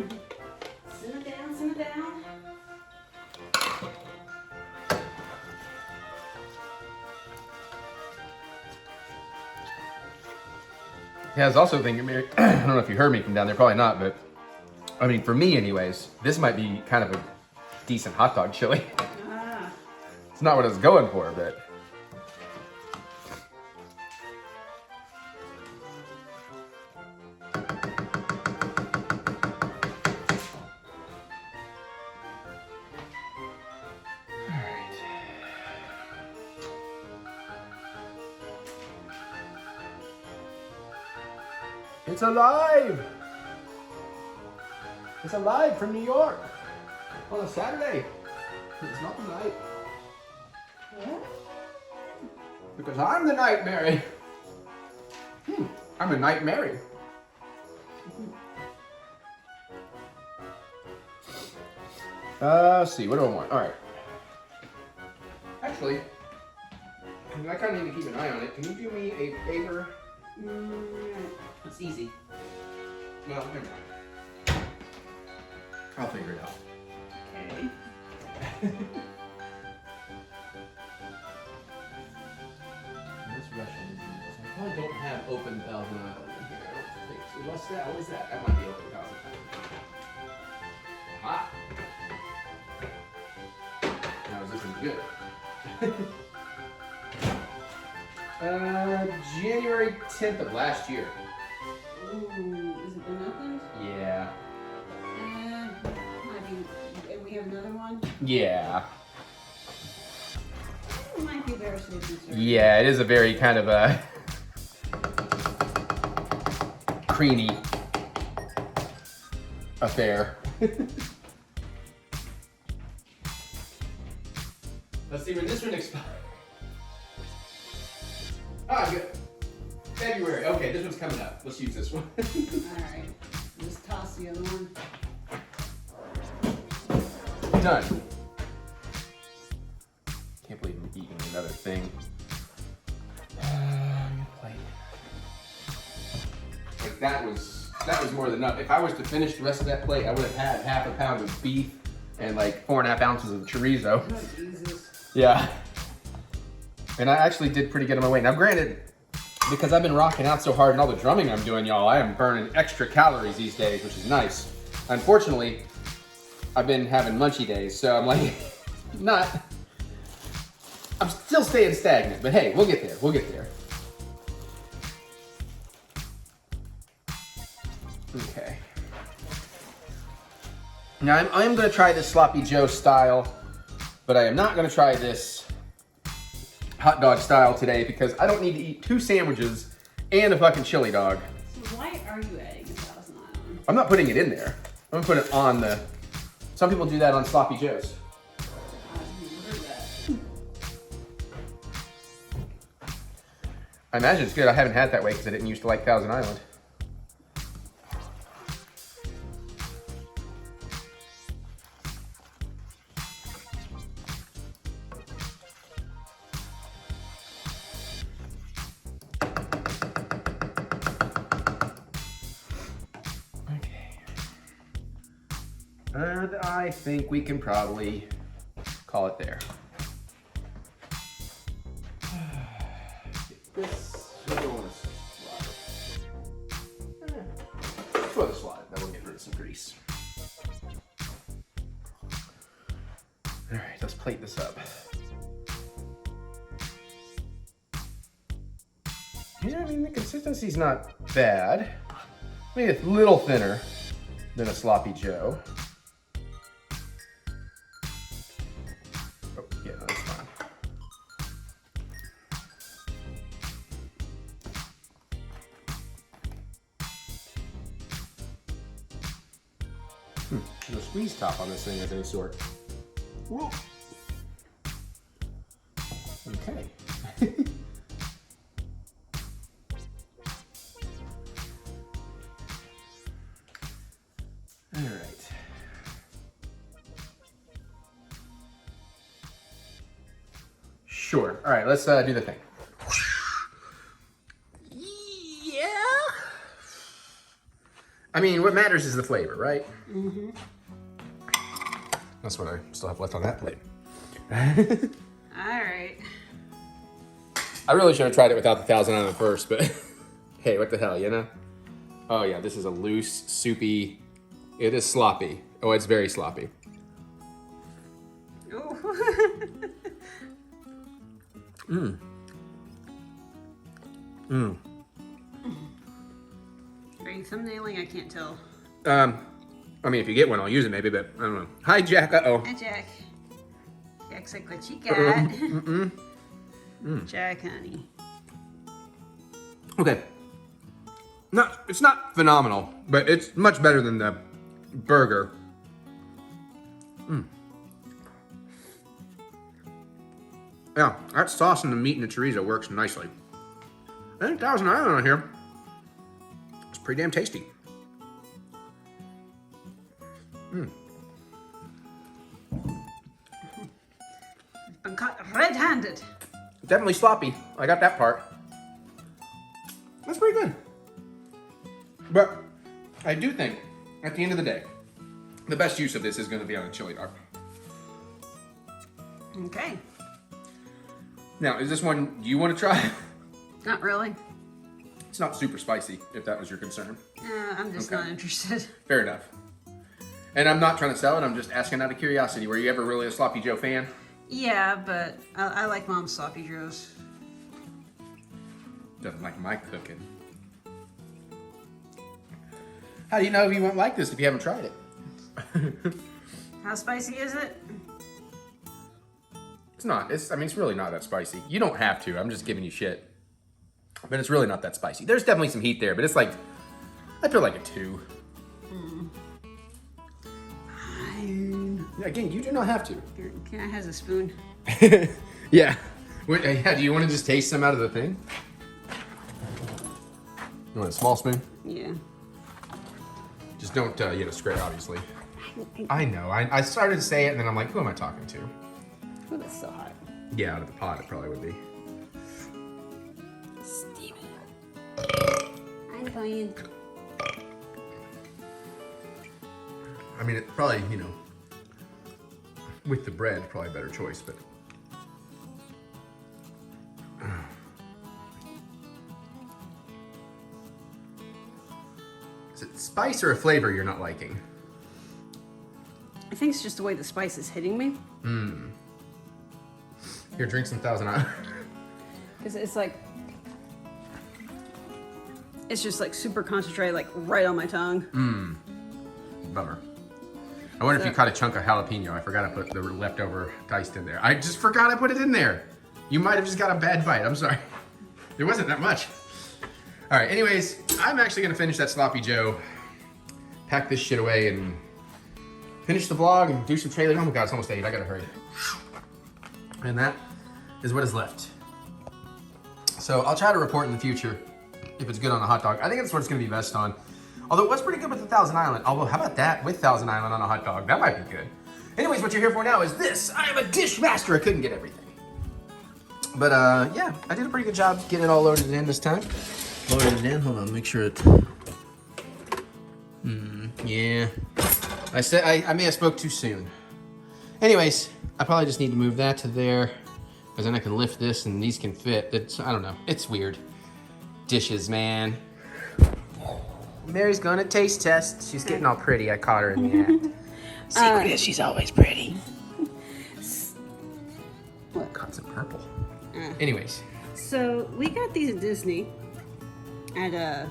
down, simmer down.
Yeah, I was also thinking, Mary, I don't know if you heard me from down there, probably not, but I mean, for me anyways, this might be kind of a decent hot dog chili.
Ah,
It's not what I was going for, but. It's alive! It's alive from New York on a Saturday. It's not the night.
what?
Because I'm the Night Mary. I'm a Night Mary. Let's see, what do I want? All right. Actually, I kind of need to keep an eye on it. Can you do me a favor?
It's easy.
Well, never mind. I'll figure it out.
Okay.
This Russian noodles. I probably don't have open Thousand Island in here. I don't think so. What's that? What is that? That might be open Thousand Island. Ah. Now is this one good? January 10th of last year.
Ooh, is it the nothing?
Yeah.
Might be, we have another one?
Yeah.
It might be very sweet and savory.
Yeah, it is a very kind of a creamy affair. Let's see when this one expires. Ah, good. February. Okay, this one's coming up. Let's use this one.
Alright, just toss the other one.
Done. Can't believe I'm eating another thing. Like that was more than enough. If I was to finish the rest of that plate, I would have had half a pound of beef and like 4.5 ounces of chorizo.
Oh, Jesus.
Yeah. And I actually did pretty good on my weight. Now granted, because I've been rocking out so hard and all the drumming I'm doing, y'all, I am burning extra calories these days, which is nice. Unfortunately, I've been having munchy days, so I'm like, I'm still staying stagnant, but hey, we'll get there, we'll get there. Okay. Now I am gonna try this Sloppy Joe style, but I am not gonna try this hot dog style today because I don't need to eat 2 sandwiches and a fucking chili dog.
So why are you adding 1,000 Island?
I'm not putting it in there. I'm gonna put it on the, some people do that on Sloppy Joes.
I've never heard that.
I imagine it's good. I haven't had it that way because I didn't used to like Thousand Island. And I think we can probably call it there. This, we don't want to slide. Throw the slide, that will get rid of some grease. All right, let's plate this up. Yeah, I mean, the consistency's not bad. Maybe a little thinner than a Sloppy Joe. Oh, yeah, no, that's fine. No squeeze top on this thing of any sort. Whoa. Okay. All right. Sure. All right, let's do the thing. Yeah. I mean, what matters is the flavor, right? Mm-hmm. That's what I still have left on that plate.
All right.
I really should have tried it without the Thousand Island first, but hey, what the hell, you know? Oh yeah, this is a loose, soupy. It is sloppy. Oh, it's very sloppy.
Oh. Are you thumbnailing? I can't tell.
I mean, if you get one, I'll use it maybe, but I don't know. Hi, Jack. Uh-oh.
Hi, Jack. Jack's like, what you got? Jack, honey.
Okay. It's not phenomenal, but it's much better than the burger. Yeah, that sauce and the meat and the chorizo works nicely. I think Thousand Island on here. It's pretty damn tasty.
Been caught red-handed.
Definitely sloppy. I got that part. That's pretty good. But I do think, at the end of the day, the best use of this is going to be on a chili dog.
Okay.
Now, is this one you want to try?
Not really.
It's not super spicy, if that was your concern.
I'm just
Okay.
not interested.
Fair enough. And I'm not trying to sell it, I'm just asking out of curiosity. Were you ever really a Sloppy Joe fan?
Yeah, but I like Mom's sloppy joes.
Doesn't like my cooking. How do you know if you won't like this if you haven't tried it?
How spicy is it?
It's not. I mean, it's really not that spicy. You don't have to. I'm just giving you shit. But it's really not that spicy. There's definitely some heat there, but it's like, I feel like a 2. Yeah, again, you do not have to.
Can I has a spoon?
Yeah. Wait, yeah. Do you want to just taste some out of the thing? You want a small spoon?
Yeah.
Just don't, scrape, obviously. I know. I started to say it, and then I'm like, who am I talking to?
Oh, that's so hot.
Yeah, out of the pot, it probably would be.
Steven. I'm going.
I mean, it probably, with the bread, probably a better choice, but. Is it spice or a flavor you're not liking?
I think it's just the way the spice is hitting me.
Here, drink some Thousand Island.
Because it's like, it's just like super concentrated, like right on my tongue.
Bummer. I wonder if you caught a chunk of jalapeno. I forgot to put the leftover diced in there. I just forgot I put it in there. You might have just got a bad bite. I'm sorry. There wasn't that much. All right, anyways, I'm actually going to finish that Sloppy Joe, pack this shit away, and finish the vlog and do some trailer. Oh my God, it's almost 8. I got to hurry. And that is what is left. So I'll try to report in the future if it's good on a hot dog. I think that's what it's going to be best on. Although it was pretty good with the Thousand Island. Although, how about that with Thousand Island on a hot dog? That might be good. Anyways, what you're here for now is this. I am a dish master. I couldn't get everything. But yeah, I did a pretty good job getting it all loaded in this time. Loaded it in. Hold on, make sure it. Yeah. I may have spoke too soon. Anyways, I probably just need to move that to there, because then I can lift this and these can fit. I don't know. It's weird. Dishes, man. Mary's going to taste test. She's getting all pretty. I caught her in the act. Secret is she's always pretty.
What?
Caught some purple. Anyways.
So we got these at Disney at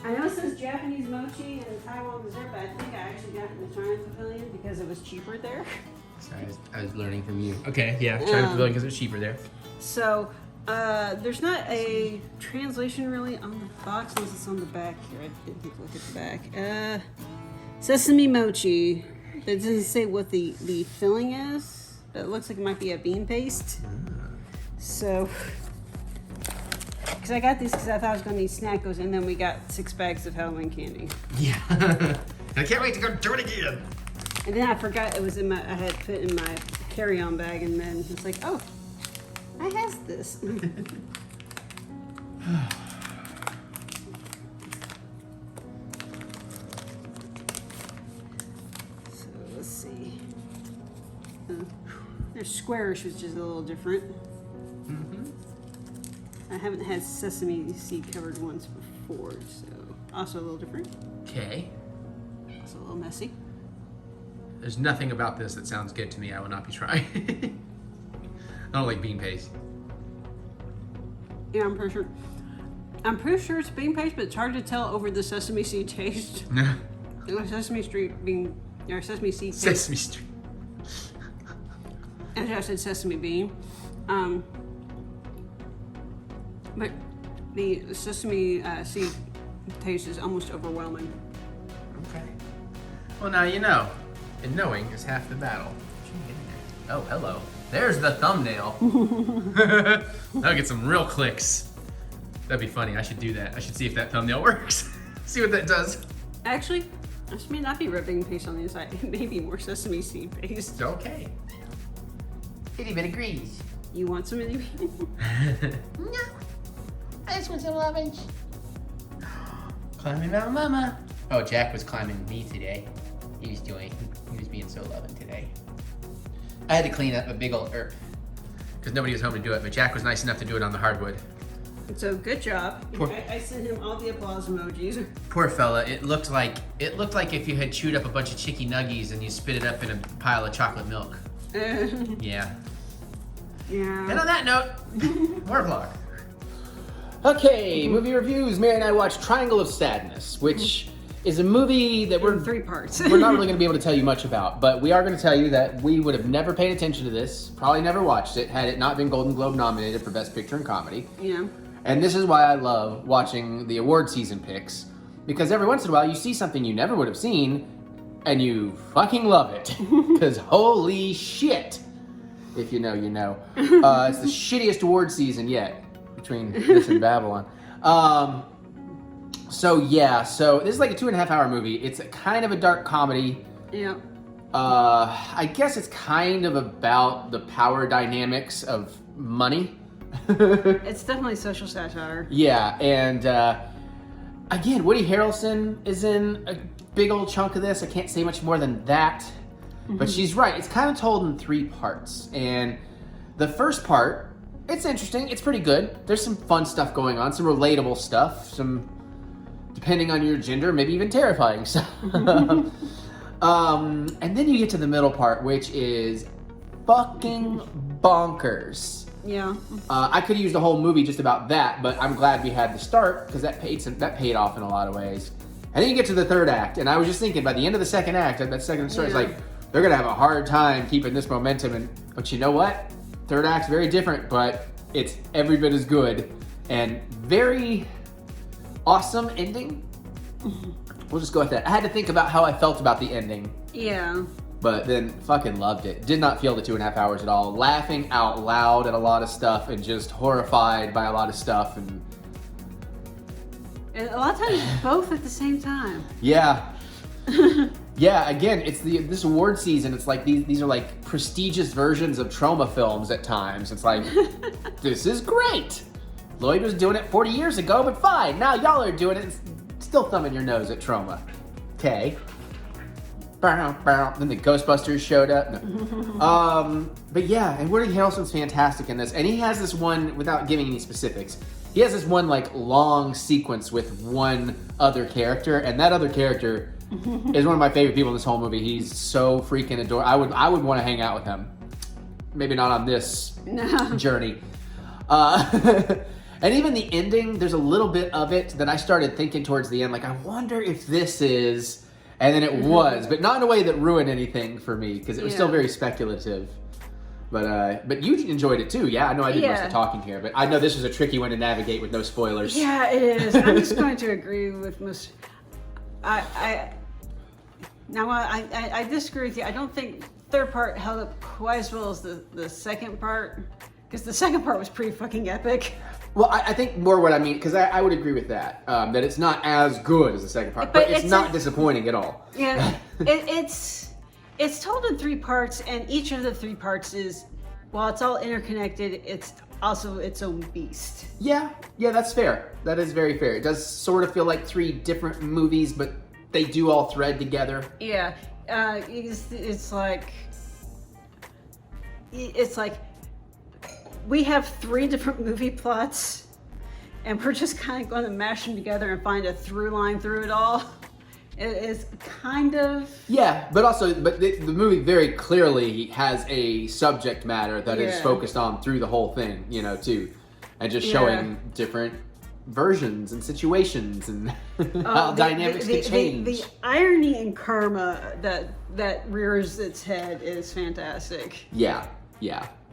I know it says Japanese mochi and Taiwan dessert, but I think I actually got it in the China Pavilion because it was cheaper there.
Sorry, I was learning from you. Okay, yeah, China Pavilion because it was cheaper there.
So there's not a translation really on the box unless it's on the back here. I didn't take a look at the back. Sesame mochi. It doesn't say what the filling is, but it looks like it might be a bean paste. So, because because I got these because I thought I was going to need Snackos, and then we got 6 bags of Halloween candy.
Yeah. I can't wait to go do it again.
And then I forgot it was I had put in my carry-on bag, and then it's like, oh, I has this. So let's see. There's squarish, which is a little different. I haven't had sesame seed covered ones before, so also a little different.
Okay.
Also a little messy.
There's nothing about this that sounds good to me. I will not be trying. I don't like bean paste.
Yeah, I'm pretty sure it's bean paste, but it's hard to tell over the sesame seed taste. It was sesame seed taste.
Sesame Street.
Actually, I said sesame bean. But the sesame seed taste is almost overwhelming.
Okay. Well, now you know. And knowing is half the battle. Oh, hello. There's the thumbnail. That'll get some real clicks. That'd be funny. I should do that. I should see if that thumbnail works. See what that does.
Actually, this may not be red bean paste on the inside. It may be more sesame seed paste.
Okay.
Itty bitty grease.
You want some of these?
No. I just want some lovage.
Climbing Mount Mama. Oh, Jack was climbing me today. He was being so loving today. I had to clean up a big old because nobody was home to do it, but Jack was nice enough to do it on the hardwood.
So good job. I sent him all the applause emojis.
Poor fella. It looked like if you had chewed up a bunch of chicky nuggies and you spit it up in a pile of chocolate milk. Yeah.
Yeah.
And on that note, more vlog. Okay, movie reviews. Mary and I watched Triangle of Sadness, which is a movie that we're
3 parts.
we're not really going to be able to tell you much about, but we are going to tell you that we would have never paid attention to this, probably never watched it, had it not been Golden Globe nominated for Best Picture in Comedy.
Yeah.
And this is why I love watching the award season picks, because every once in a while you see something you never would have seen, and you fucking love it. Because holy shit, if you know, you know. It's the shittiest award season yet, between this and Babylon. So this is like a 2.5 hour movie. It's a kind of a dark comedy.
Yeah.
I guess it's kind of about the power dynamics of money.
It's definitely social satire.
Yeah, and again, Woody Harrelson is in a big old chunk of this. I can't say much more than that. But she's right. It's kind of told in 3 parts. And the first part, it's interesting. It's pretty good. There's some fun stuff going on, some relatable stuff, some, depending on your gender, maybe even terrifying stuff. And then you get to the middle part, which is fucking bonkers.
Yeah.
I could have used a whole movie just about that, but I'm glad we had the start because that paid off in a lot of ways. And then you get to the third act, and I was just thinking by the end of the second act, that second story is like, they're gonna have a hard time keeping this momentum. But you know what? Third act's very different, but it's every bit as good and very awesome ending. We'll just go with that. I had to think about how I felt about the ending.
Yeah.
But then fucking loved it. Did not feel the 2.5 hours at all. Laughing out loud at a lot of stuff and just horrified by a lot of stuff. And
a lot of times both at the same time.
yeah. Yeah, again, it's this award season. It's like these are like prestigious versions of trauma films at times. It's like, this is great. Lloyd was doing it 40 years ago, but fine. Now y'all are doing it and still thumbing your nose at trauma. Okay. Then the Ghostbusters showed up. No. But yeah, and Woody Harrelson's fantastic in this. And he has this one, without giving any specifics, he has this one like long sequence with one other character, and that other character is one of my favorite people in this whole movie. He's so freaking adorable. I would want to hang out with him. Maybe not on this journey. And even the ending, there's a little bit of it that I started thinking towards the end, like, I wonder if this is... And then it was, but not in a way that ruined anything for me, because it was still very speculative. But you enjoyed it too, yeah? I know I did most of the talking here, but I know this was a tricky one to navigate with no spoilers.
Yeah, it is. I'm just going to agree with most... I disagree with you. I don't think third part held up quite as well as the second part, because the second part was pretty fucking epic.
Well, I think more what I mean, because I would agree with that. That it's not as good as the second part, but it's not disappointing at all.
Yeah, it's told in 3 parts, and each of the 3 parts is, while it's all interconnected, it's also its own beast.
Yeah, that's fair. That is very fair. It does sort of feel like 3 different movies, but they do all thread together.
Yeah, it's like we have 3 different movie plots, and we're just kind of going to mash them together and find a through line through it all. It is kind of...
Yeah, but the movie very clearly has a subject matter that is focused on through the whole thing, too. And just showing different versions and situations and how dynamics can change.
The irony and karma that rears its head is fantastic.
Yeah.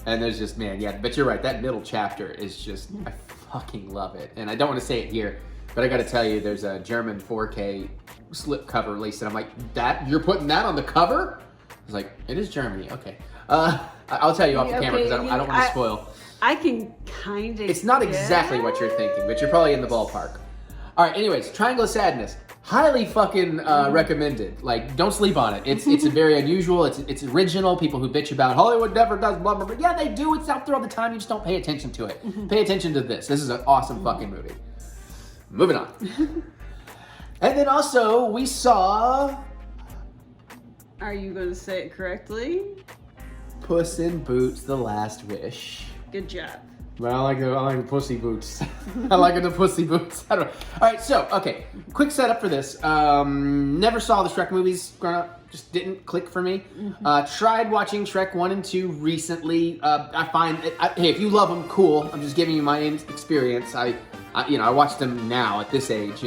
And there's just, but you're right, that middle chapter is just, I fucking love it. And I don't want to say it here, but I gotta tell you, there's a German 4K slipcover release, and I'm like, you're putting that on the cover? I was like, it is Germany, okay. I'll tell you off the camera, because I don't want to spoil.
I can kind of...
It's not exactly what you're thinking, but you're probably in the ballpark. All right, anyways, Triangle of Sadness. Highly fucking recommended. Like, don't sleep on it. It's very unusual. It's original. People who bitch about Hollywood never does blah, blah, blah. Yeah, they do. It's out there all the time. You just don't pay attention to it. Pay attention to this. This is an awesome fucking movie. Moving on. And then also, we saw...
Are you going to say it correctly?
Puss in Boots: The Last Wish.
Good job.
But I like the pussy boots. I like the pussy boots. I don't know. All right, so, okay. Quick setup for this. Never saw the Shrek movies growing up. Just didn't click for me. Tried watching Shrek 1 and 2 recently. I find, hey, if you love them, cool. I'm just giving you my experience. I watched them now at this age,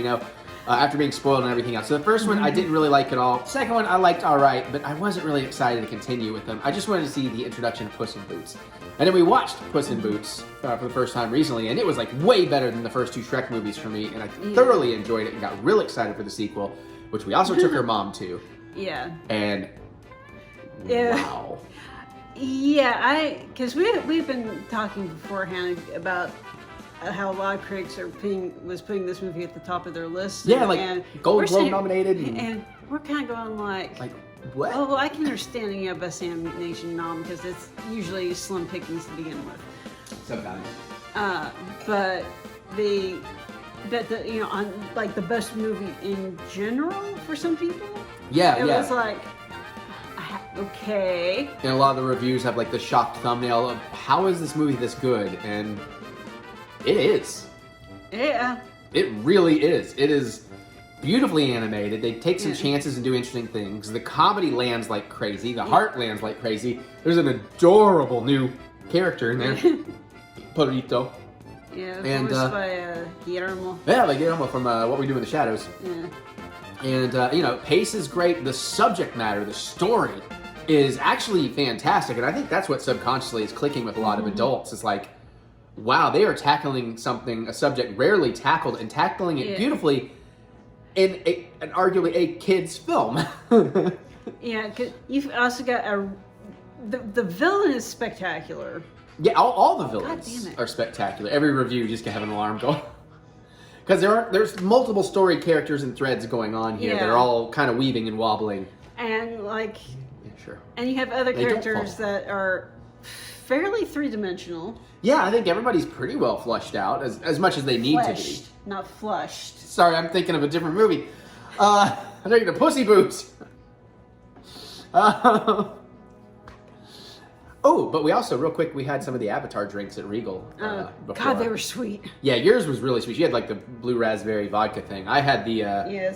after being spoiled and everything else. So the first one, I didn't really like at all. Second one, I liked all right, but I wasn't really excited to continue with them. I just wanted to see the introduction of Puss in Boots. And then we watched Puss in Boots for the first time recently, and it was like way better than the first 2 Shrek movies for me, and I thoroughly enjoyed it and got real excited for the sequel, which we also took her mom to.
Yeah.
And wow.
Yeah, because we've been talking beforehand about how a lot of critics was putting this movie at the top of their list.
Yeah, like Gold Globe nominated.
And we're kind of going like
what?
Oh, well, I can understand a Best Animation nom because it's usually slim pickings to begin with.
Sometimes.
But on like the best movie in general for some people.
Yeah,
it was like, okay.
And a lot of the reviews have like the shocked thumbnail of how is this movie this good? And it is.
Yeah.
It really is. It is beautifully animated. They take some chances and do interesting things. The comedy lands like crazy. The heart lands like crazy. There's an adorable new character in there. Perrito.
Yeah,
and
voiced by Guillermo.
Yeah, like Guillermo from What We Do in the Shadows.
Yeah.
And, pace is great. The subject matter, the story is actually fantastic. And I think that's what subconsciously is clicking with a lot of adults. It's like, wow, they are tackling a subject rarely tackled, and tackling it beautifully in an arguably a kid's film.
Yeah, because you've also got the villain is spectacular.
Yeah, all the villains are spectacular. Every review just can have an alarm go. Because there's multiple story characters and threads going on here that are all kind of weaving and wobbling.
And
sure.
And you have other characters that are fairly three-dimensional.
Yeah, I think everybody's pretty well fleshed out, as much as they need to be.
Not flushed.
Sorry, I'm thinking of a different movie. I'm thinking of Pussy Boots. Oh, but we also, real quick, we had some of the Avatar drinks at Regal before.
God, they were sweet.
Yeah, yours was really sweet. You had like the blue raspberry vodka thing. I had the...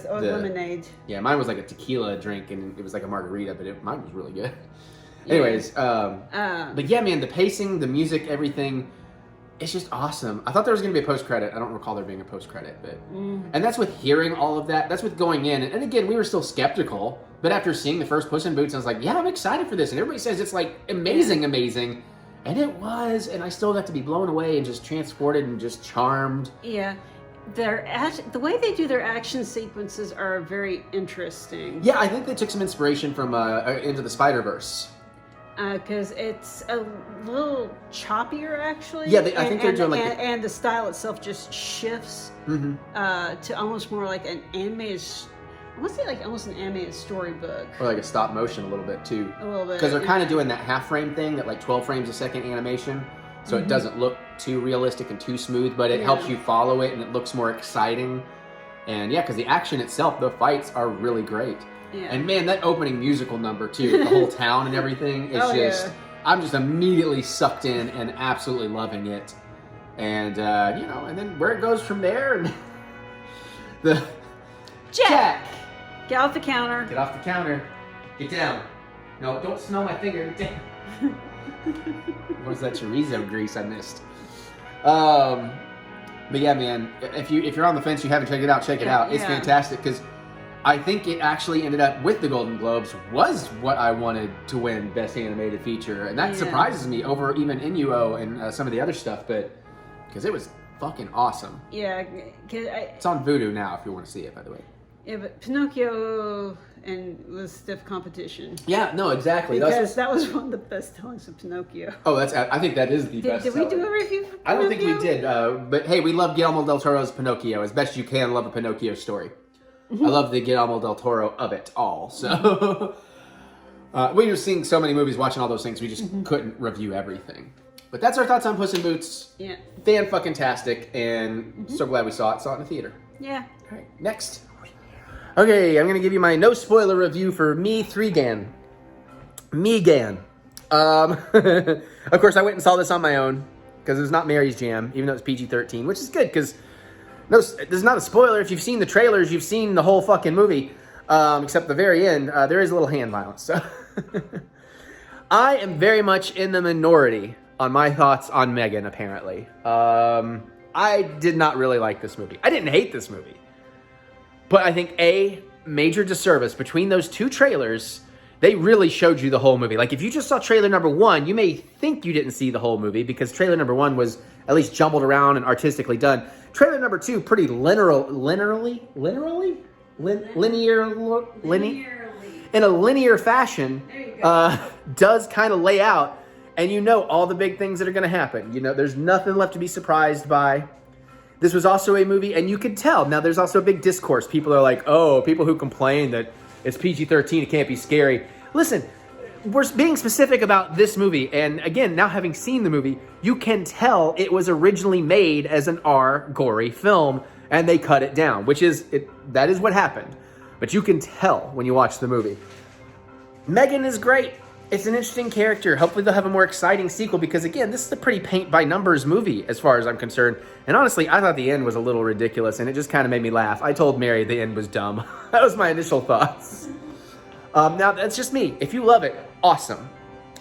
lemonade.
Yeah, mine was like a tequila drink, and it was like a margarita, but mine was really good. Anyways, but yeah, man, the pacing, the music, everything, it's just awesome. I thought there was going to be a post-credit. I don't recall there being a post-credit, but... And that's with hearing all of that. That's with going in. And again, we were still skeptical, but after seeing the first Puss in Boots, I was like, yeah, I'm excited for this. And everybody says it's like amazing. And it was, and I still got to be blown away and just transported and just charmed.
Yeah. The way they do their action sequences are very interesting.
Yeah, I think they took some inspiration from Into the Spider-Verse.
because it's a little choppier actually.
Yeah, I think they're doing like
and the style itself just shifts to almost more like an animated. I want to say like almost an animated storybook.
Or like a stop motion a little bit too.
A little bit.
Because they're kind of doing that half frame thing, that like 12 frames a second animation. So it doesn't look too realistic and too smooth, but it helps you follow it and it looks more exciting. And yeah, because the action itself, the fights are really great. Yeah. And man, that opening musical number too, the whole town and everything is I'm just immediately sucked in and absolutely loving it. And, you know, and then where it goes from there, and the... Jack!
Get off the counter.
Get off the counter. Get down. No, don't smell my finger. Get down. What's that chorizo grease I missed? But yeah, man, if you're on the fence, you haven't checked it out, check it out. It's fantastic because I think it actually ended up with the Golden Globes was what I wanted to win Best Animated Feature, and that surprises me over even Inuo and some of the other stuff, but because it was fucking awesome.
Yeah, because
it's on Vudu now if you want to see it, by the way.
Yeah, but Pinocchio was stiff competition.
Yeah, no, exactly.
Because that was one of the best tellings of Pinocchio.
Oh, I think that is the best.
Did we do a review for Pinocchio?
I don't think we did, but hey, we love Guillermo del Toro's Pinocchio as best you can. Love a Pinocchio story. I love the Guillermo del Toro of it all. So we were seeing so many movies, watching all those things, we just couldn't review everything. But that's our thoughts on Puss in Boots.
Yeah.
Fan-fucking-tastic, and so glad we saw it. Saw it in the theater.
Yeah.
All right, next. Okay, I'm going to give you my no-spoiler review for Me3gan. Megan. Of course, I went and saw this on my own, because it's not Mary's Jam, even though it's PG-13, which is good, because this is not a spoiler. If you've seen the trailers, you've seen the whole fucking movie, except the very end. There is a little hand violence, so... I am very much in the minority on my thoughts on Megan, apparently. I did not really like this movie. I didn't hate this movie. But I think a major disservice between those two trailers, they really showed you the whole movie. Like if you just saw trailer number 1, you may think you didn't see the whole movie because trailer number 1 was at least jumbled around and artistically done. Trailer number 2, pretty linearly in a linear fashion, does kind of lay out, and you know all the big things that are going to happen. You know, there's nothing left to be surprised by. This was also a movie, and you could tell. Now, there's also a big discourse. People are like, oh, people who complain that it's PG-13, it can't be scary. Listen, we're being specific about this movie, and again, now having seen the movie, you can tell it was originally made as an R gory film, and they cut it down, that is what happened. But you can tell when you watch the movie. Megan is great. It's an interesting character. Hopefully they'll have a more exciting sequel because, again, this is a pretty paint-by-numbers movie as far as I'm concerned. And honestly, I thought the end was a little ridiculous, and it just kind of made me laugh. I told Mary the end was dumb. That was my initial thoughts. Now, that's just me. If you love it, awesome.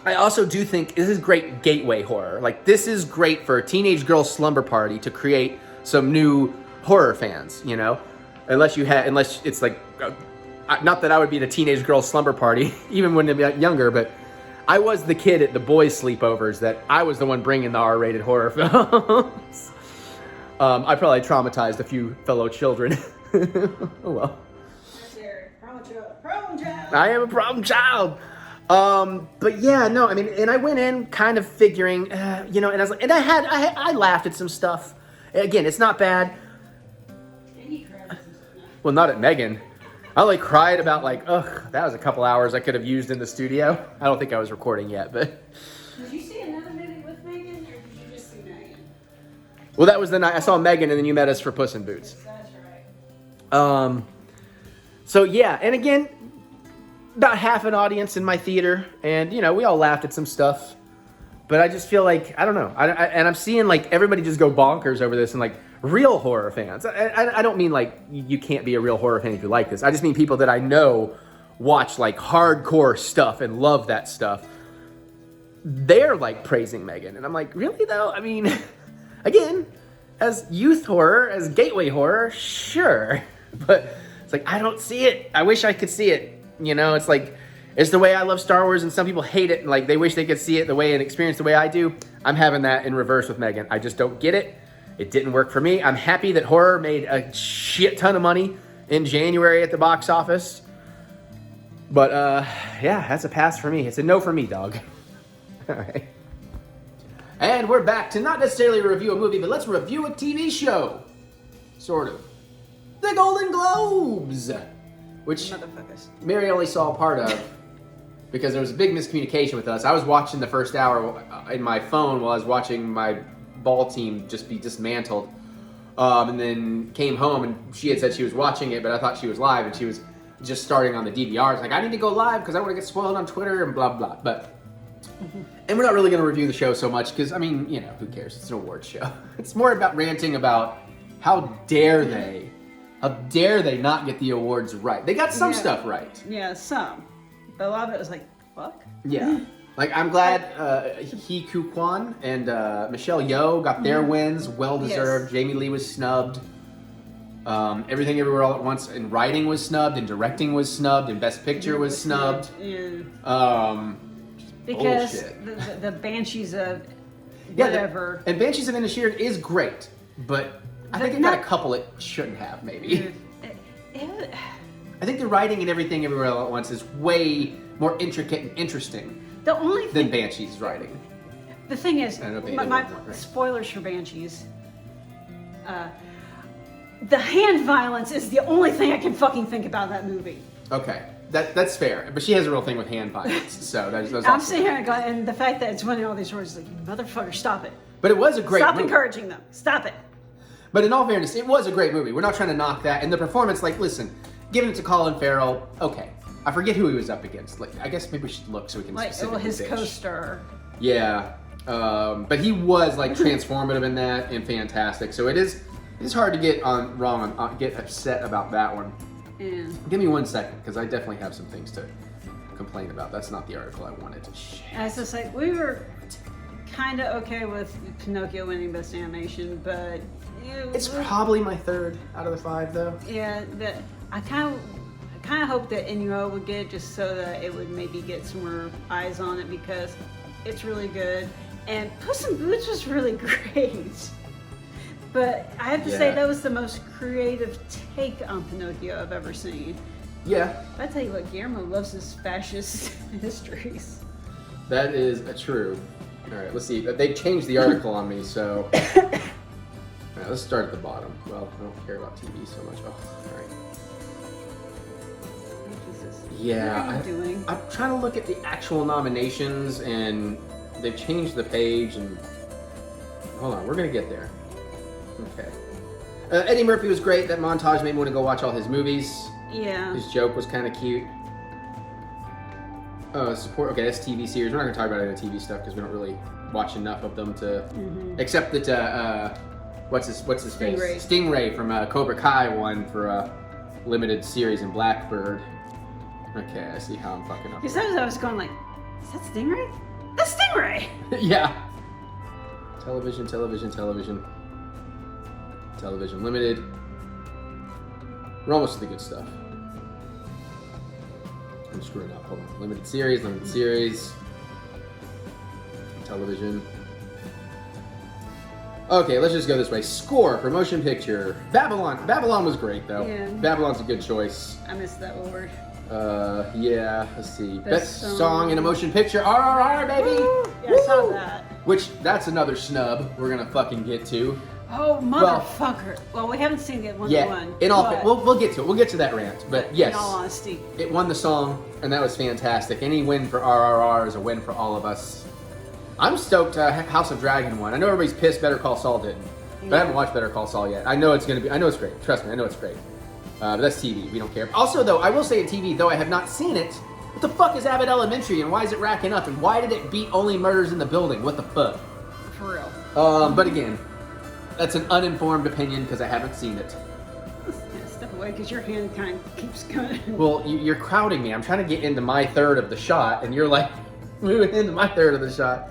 I also do think this is great gateway horror. Like, this is great for a teenage girl's slumber party to create some new horror fans, you know? Unless it's like... not that I would be at a teenage girl's slumber party, even when I'm younger, but I was the kid at the boys' sleepovers that I was the one bringing the R-rated horror films. I probably traumatized a few fellow children. Oh well.
That's Eric. Problem child.
I am a problem child. But yeah, no, I mean, and I went in kind of figuring, you know, and I was like, and I laughed at some stuff. Again, it's not bad. Well, not at Megan. I only cried about that was a couple hours I could have used in the studio. I don't think I was recording yet, but.
Did you see another movie with Megan, or did you just see Megan?
Well, that was the night I saw Megan, and then you met us for Puss in Boots.
That's right.
So yeah, and again, about half an audience in my theater, and you know, we all laughed at some stuff, but I just feel like, I don't know, and I'm seeing like everybody just go bonkers over this, and like, real horror fans. I don't mean like you can't be a real horror fan if you like this. I just mean people that I know watch like hardcore stuff and love that stuff. They're like praising Megan. And I'm like, really though? I mean, again, as youth horror, as gateway horror, sure. But it's like, I don't see it. I wish I could see it. You know, it's like, it's the way I love Star Wars and some people hate it. And like, they wish they could see it the way and experience the way I do. I'm having that in reverse with Megan. I just don't get it. It didn't work for me. I'm happy that horror made a shit ton of money in January at the box office. But, yeah, that's a pass for me. It's a no for me, dog. All right. And we're back to not necessarily review a movie, but let's review a TV show. Sort of. The Golden Globes, which
Motherfuckers.
Mary only saw part of because there was a big miscommunication with us. I was watching the first hour in my phone while I was watching my ball team just be dismantled. And then came home and she had said she was watching it, but I thought she was live and she was just starting on the DVR. It's like, I need to go live because I want to get spoiled on Twitter and blah, blah. But, and we're not really going to review the show so much because, I mean, you know, who cares? It's an awards show. It's more about ranting about how dare they not get the awards right. They got some stuff right.
Yeah, some. But a lot of it was like, fuck?
Yeah. Like, I'm glad Hee Koo Kwan and Michelle Yeoh got their wins. Well-deserved. Yes. Jamie Lee was snubbed. Everything Everywhere All at Once in writing was snubbed, and directing was snubbed, and Best Picture was snubbed.
Yeah. Because the Banshees of whatever.
And Banshees of Inisherin is great, but I think it got a couple it shouldn't have, maybe. I think the writing and Everything Everywhere All at Once is way more intricate and interesting than Banshees' writing.
The thing is, my spoilers for Banshees. The hand violence is the only thing I can fucking think about in that movie.
Okay, that's fair. But she has a real thing with hand violence, so that's
I'm sitting here going, and the fact that it's winning all these awards, like, motherfucker, stop it.
But it was a great movie.
Stop encouraging them. Stop it.
But in all fairness, it was a great movie. We're not trying to knock that. And the performance, like, listen, giving it to Colin Farrell, okay. I forget who he was up against. Like, I guess maybe we should look so we can specifically
his
bitch.
co-star.
Yeah. But he was, like, transformative in that and fantastic. So it's hard to get get upset about that one.
Yeah.
Give me 1 second, because I definitely have some things to complain about. That's not the article I wanted to share.
As it's like, we were kind of okay with Pinocchio winning Best Animation, but...
It's probably my third out of the 5, though.
Yeah, I kind of hope that Inuo would get it just so that it would maybe get some more eyes on it because it's really good. And Puss in Boots was really great. But I have to say that was the most creative take on Pinocchio I've ever seen.
Yeah.
I tell you what, Guillermo loves his fascist histories.
That is true. All right, let's see. They changed the article on me, so... All right, let's start at the bottom. Well, I don't care about TV so much. Oh, all right.
Jesus.
Yeah.
What are you doing?
I'm trying to look at the actual nominations, and they've changed the page, and... Hold on, we're going to get there. Okay. Eddie Murphy was great. That montage made me want to go watch all his movies.
Yeah.
His joke was kind of cute. Support. Okay, that's TV series. We're not going to talk about any of the TV stuff because we don't really watch enough of them to... Except that... What's his face? Stingray from Cobra Kai won for a limited series in Blackbird. Okay, I see how I'm fucking up.
Because I was going like, is that Stingray? That's Stingray!
Yeah. Television limited. We're almost to the good stuff. I'm screwing up. Hold on. Limited series. Television. Okay, let's just go this way. Score for motion picture. Babylon. Babylon was great, though.
Yeah.
Babylon's a good choice.
I missed that word.
Yeah, let's see. Best song in a motion picture. RRR, baby!
Woo! Yeah, I saw that.
Which, that's another snub we're gonna fucking get to.
Oh, motherfucker. Well, we haven't seen it one to one.
We'll get to it. We'll get to that rant. But yes.
In all honesty.
It won the song, and that was fantastic. Any win for RRR is a win for all of us. I'm stoked House of Dragon won. I know everybody's pissed Better Call Saul didn't. But I haven't watched Better Call Saul yet. I know it's great. Trust me, I know it's great. But that's TV. We don't care. Also, though, I will say in TV, though I have not seen it, what the fuck is Abbott Elementary, and why is it racking up, and why did it beat Only Murders in the Building? What the fuck?
For real.
But again, that's an uninformed opinion because I haven't seen it.
Yeah, step away because your hand kind of keeps going.
Well, you're crowding me. I'm trying to get into my third of the shot, and you're like moving into my third of the shot.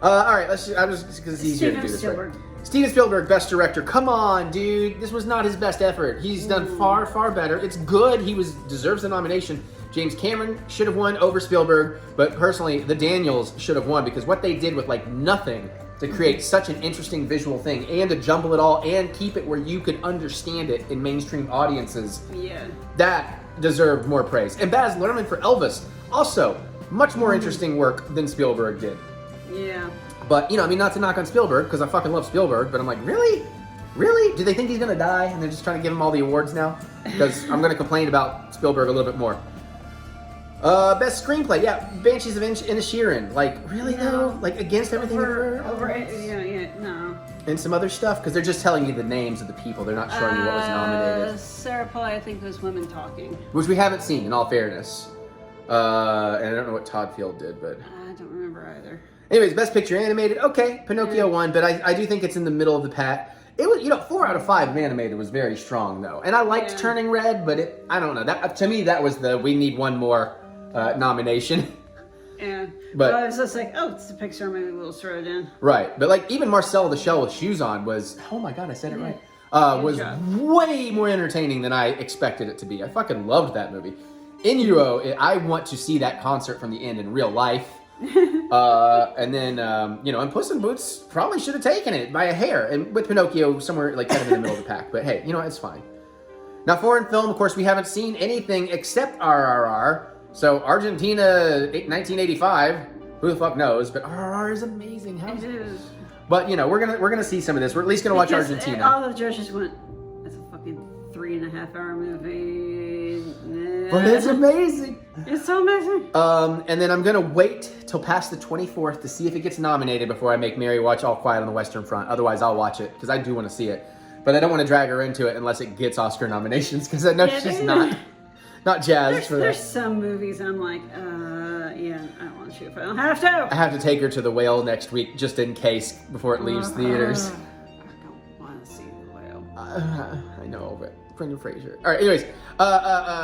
All right, because it's easier to do this right. Steven Spielberg, Best Director. Come on, dude. This was not his best effort. He's done far, far better. It's good. He deserves the nomination. James Cameron should have won over Spielberg, but personally, the Daniels should have won because what they did with like nothing to create such an interesting visual thing and to jumble it all and keep it where you could understand it in mainstream audiences.
Yeah.
That deserved more praise. And Baz Luhrmann for Elvis, also much more interesting work than Spielberg did.
Yeah.
But, you know, I mean, not to knock on Spielberg, because I fucking love Spielberg, but I'm like, really? Really? Do they think he's gonna die and they're just trying to give him all the awards now? Because I'm gonna complain about Spielberg a little bit more. Best screenplay, yeah, Banshees of Inisherin. Like, really though? Like, against everything
no.
And some other stuff? Because they're just telling you the names of the people. They're not showing you what was nominated.
Sarah Pauli, I think, was Women Talking.
Which we haven't seen, in all fairness. And I don't know what Todd Field did, but...
I don't remember either.
Anyways, Best Picture Animated, okay, Pinocchio won, but I do think it's in the middle of the pack. It was, you know, 4 out of 5 of animated was very strong, though. And I liked Turning Red, but I don't know. That to me, that was we need one more nomination.
Yeah.
But
well, I was just like, oh, it's a Pixar movie, we'll throw it in.
Right. But like even Marcel the Shell with Shoes On was, oh my God, I said it right. Was way more entertaining than I expected it to be. I fucking loved that movie. Inuo, I want to see that concert from the end in real life. And then, you know, and Puss in Boots probably should have taken it by a hair. And with Pinocchio somewhere like kind of in the middle of the pack. But hey, you know, it's fine. Now, foreign film, of course, we haven't seen anything except RRR. So Argentina, 1985. Who the fuck knows? But RRR is amazing. How is it? But you know, we're gonna see some of this. We're at least gonna watch Argentina.
All the judges went, "That's a fucking 3.5-hour movie."
But it's amazing.
It's so amazing.
And then I'm gonna wait till past the 24th to see if it gets nominated before I make Mary watch All Quiet on the Western Front. Otherwise, I'll watch it because I do want to see it. But I don't want to drag her into it unless it gets Oscar nominations because I know she's not jazzed for that.
There's some movies I'm like, yeah, I don't want to if I don't have to.
I have to take her to The Whale next week just in case before it leaves theaters.
I don't want to see The Whale.
I know, but Brendan Fraser. All right, anyways,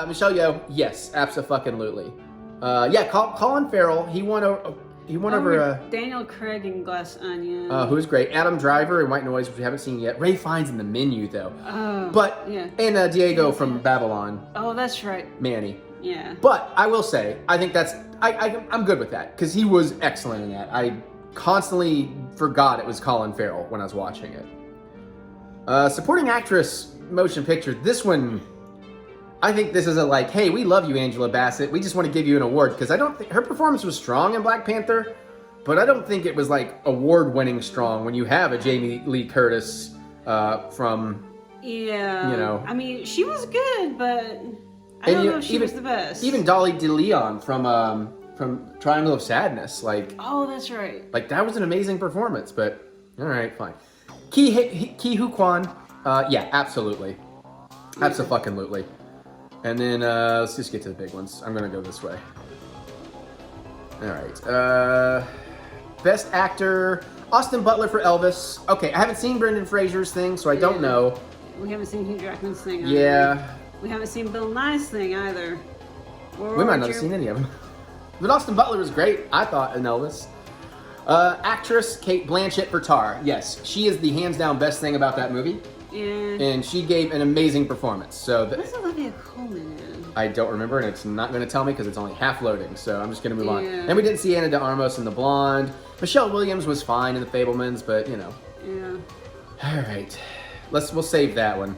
Michelle Yeoh, yes, abso-fucking-lutely. Yeah, Colin Farrell, he won over
Daniel Craig in Glass Onion.
Who's great. Adam Driver in White Noise, which we haven't seen yet. Ray Fiennes in The Menu, though. And Diego from Babylon.
Oh, that's right.
Manny.
Yeah.
But I will say, I think I'm good with that because he was excellent in that. I constantly forgot it was Colin Farrell when I was watching it. Supporting actress motion picture. This one, I think this is a like, hey, we love you, Angela Bassett. We just want to give you an award because I don't think her performance was strong in Black Panther, but I don't think it was like award-winning strong when you have a Jamie Lee Curtis from.
Yeah.
You know.
I mean, she was good, but I don't know if she was the best.
Even Dolly DeLeon from Triangle of Sadness, like.
Oh, that's right.
Like that was an amazing performance, but all right, fine. Ki Hu Kwan, yeah, absolutely, abso-fucking-lutely. And then let's just get to the big ones. I'm gonna go this way. All right. Best actor, Austin Butler for Elvis. Okay, I haven't seen Brendan Fraser's thing, so I don't know.
We haven't seen Hugh Jackman's thing either.
Yeah.
We haven't seen Bill Nye's thing either.
We might not have seen any of them. But Austin Butler was great, I thought, in Elvis. Actress Cate Blanchett for Tar. Yes, she is the hands down best thing about that movie.
Yeah.
And she gave an amazing performance. So
what's Olivia Colman in?
I don't remember, and it's not going to tell me because it's only half loading. So I'm just going to move on.
Yeah.
And we didn't see Ana de Armas in The Blonde. Michelle Williams was fine in The Fabelmans, but you know.
Yeah.
All right, we'll save that one.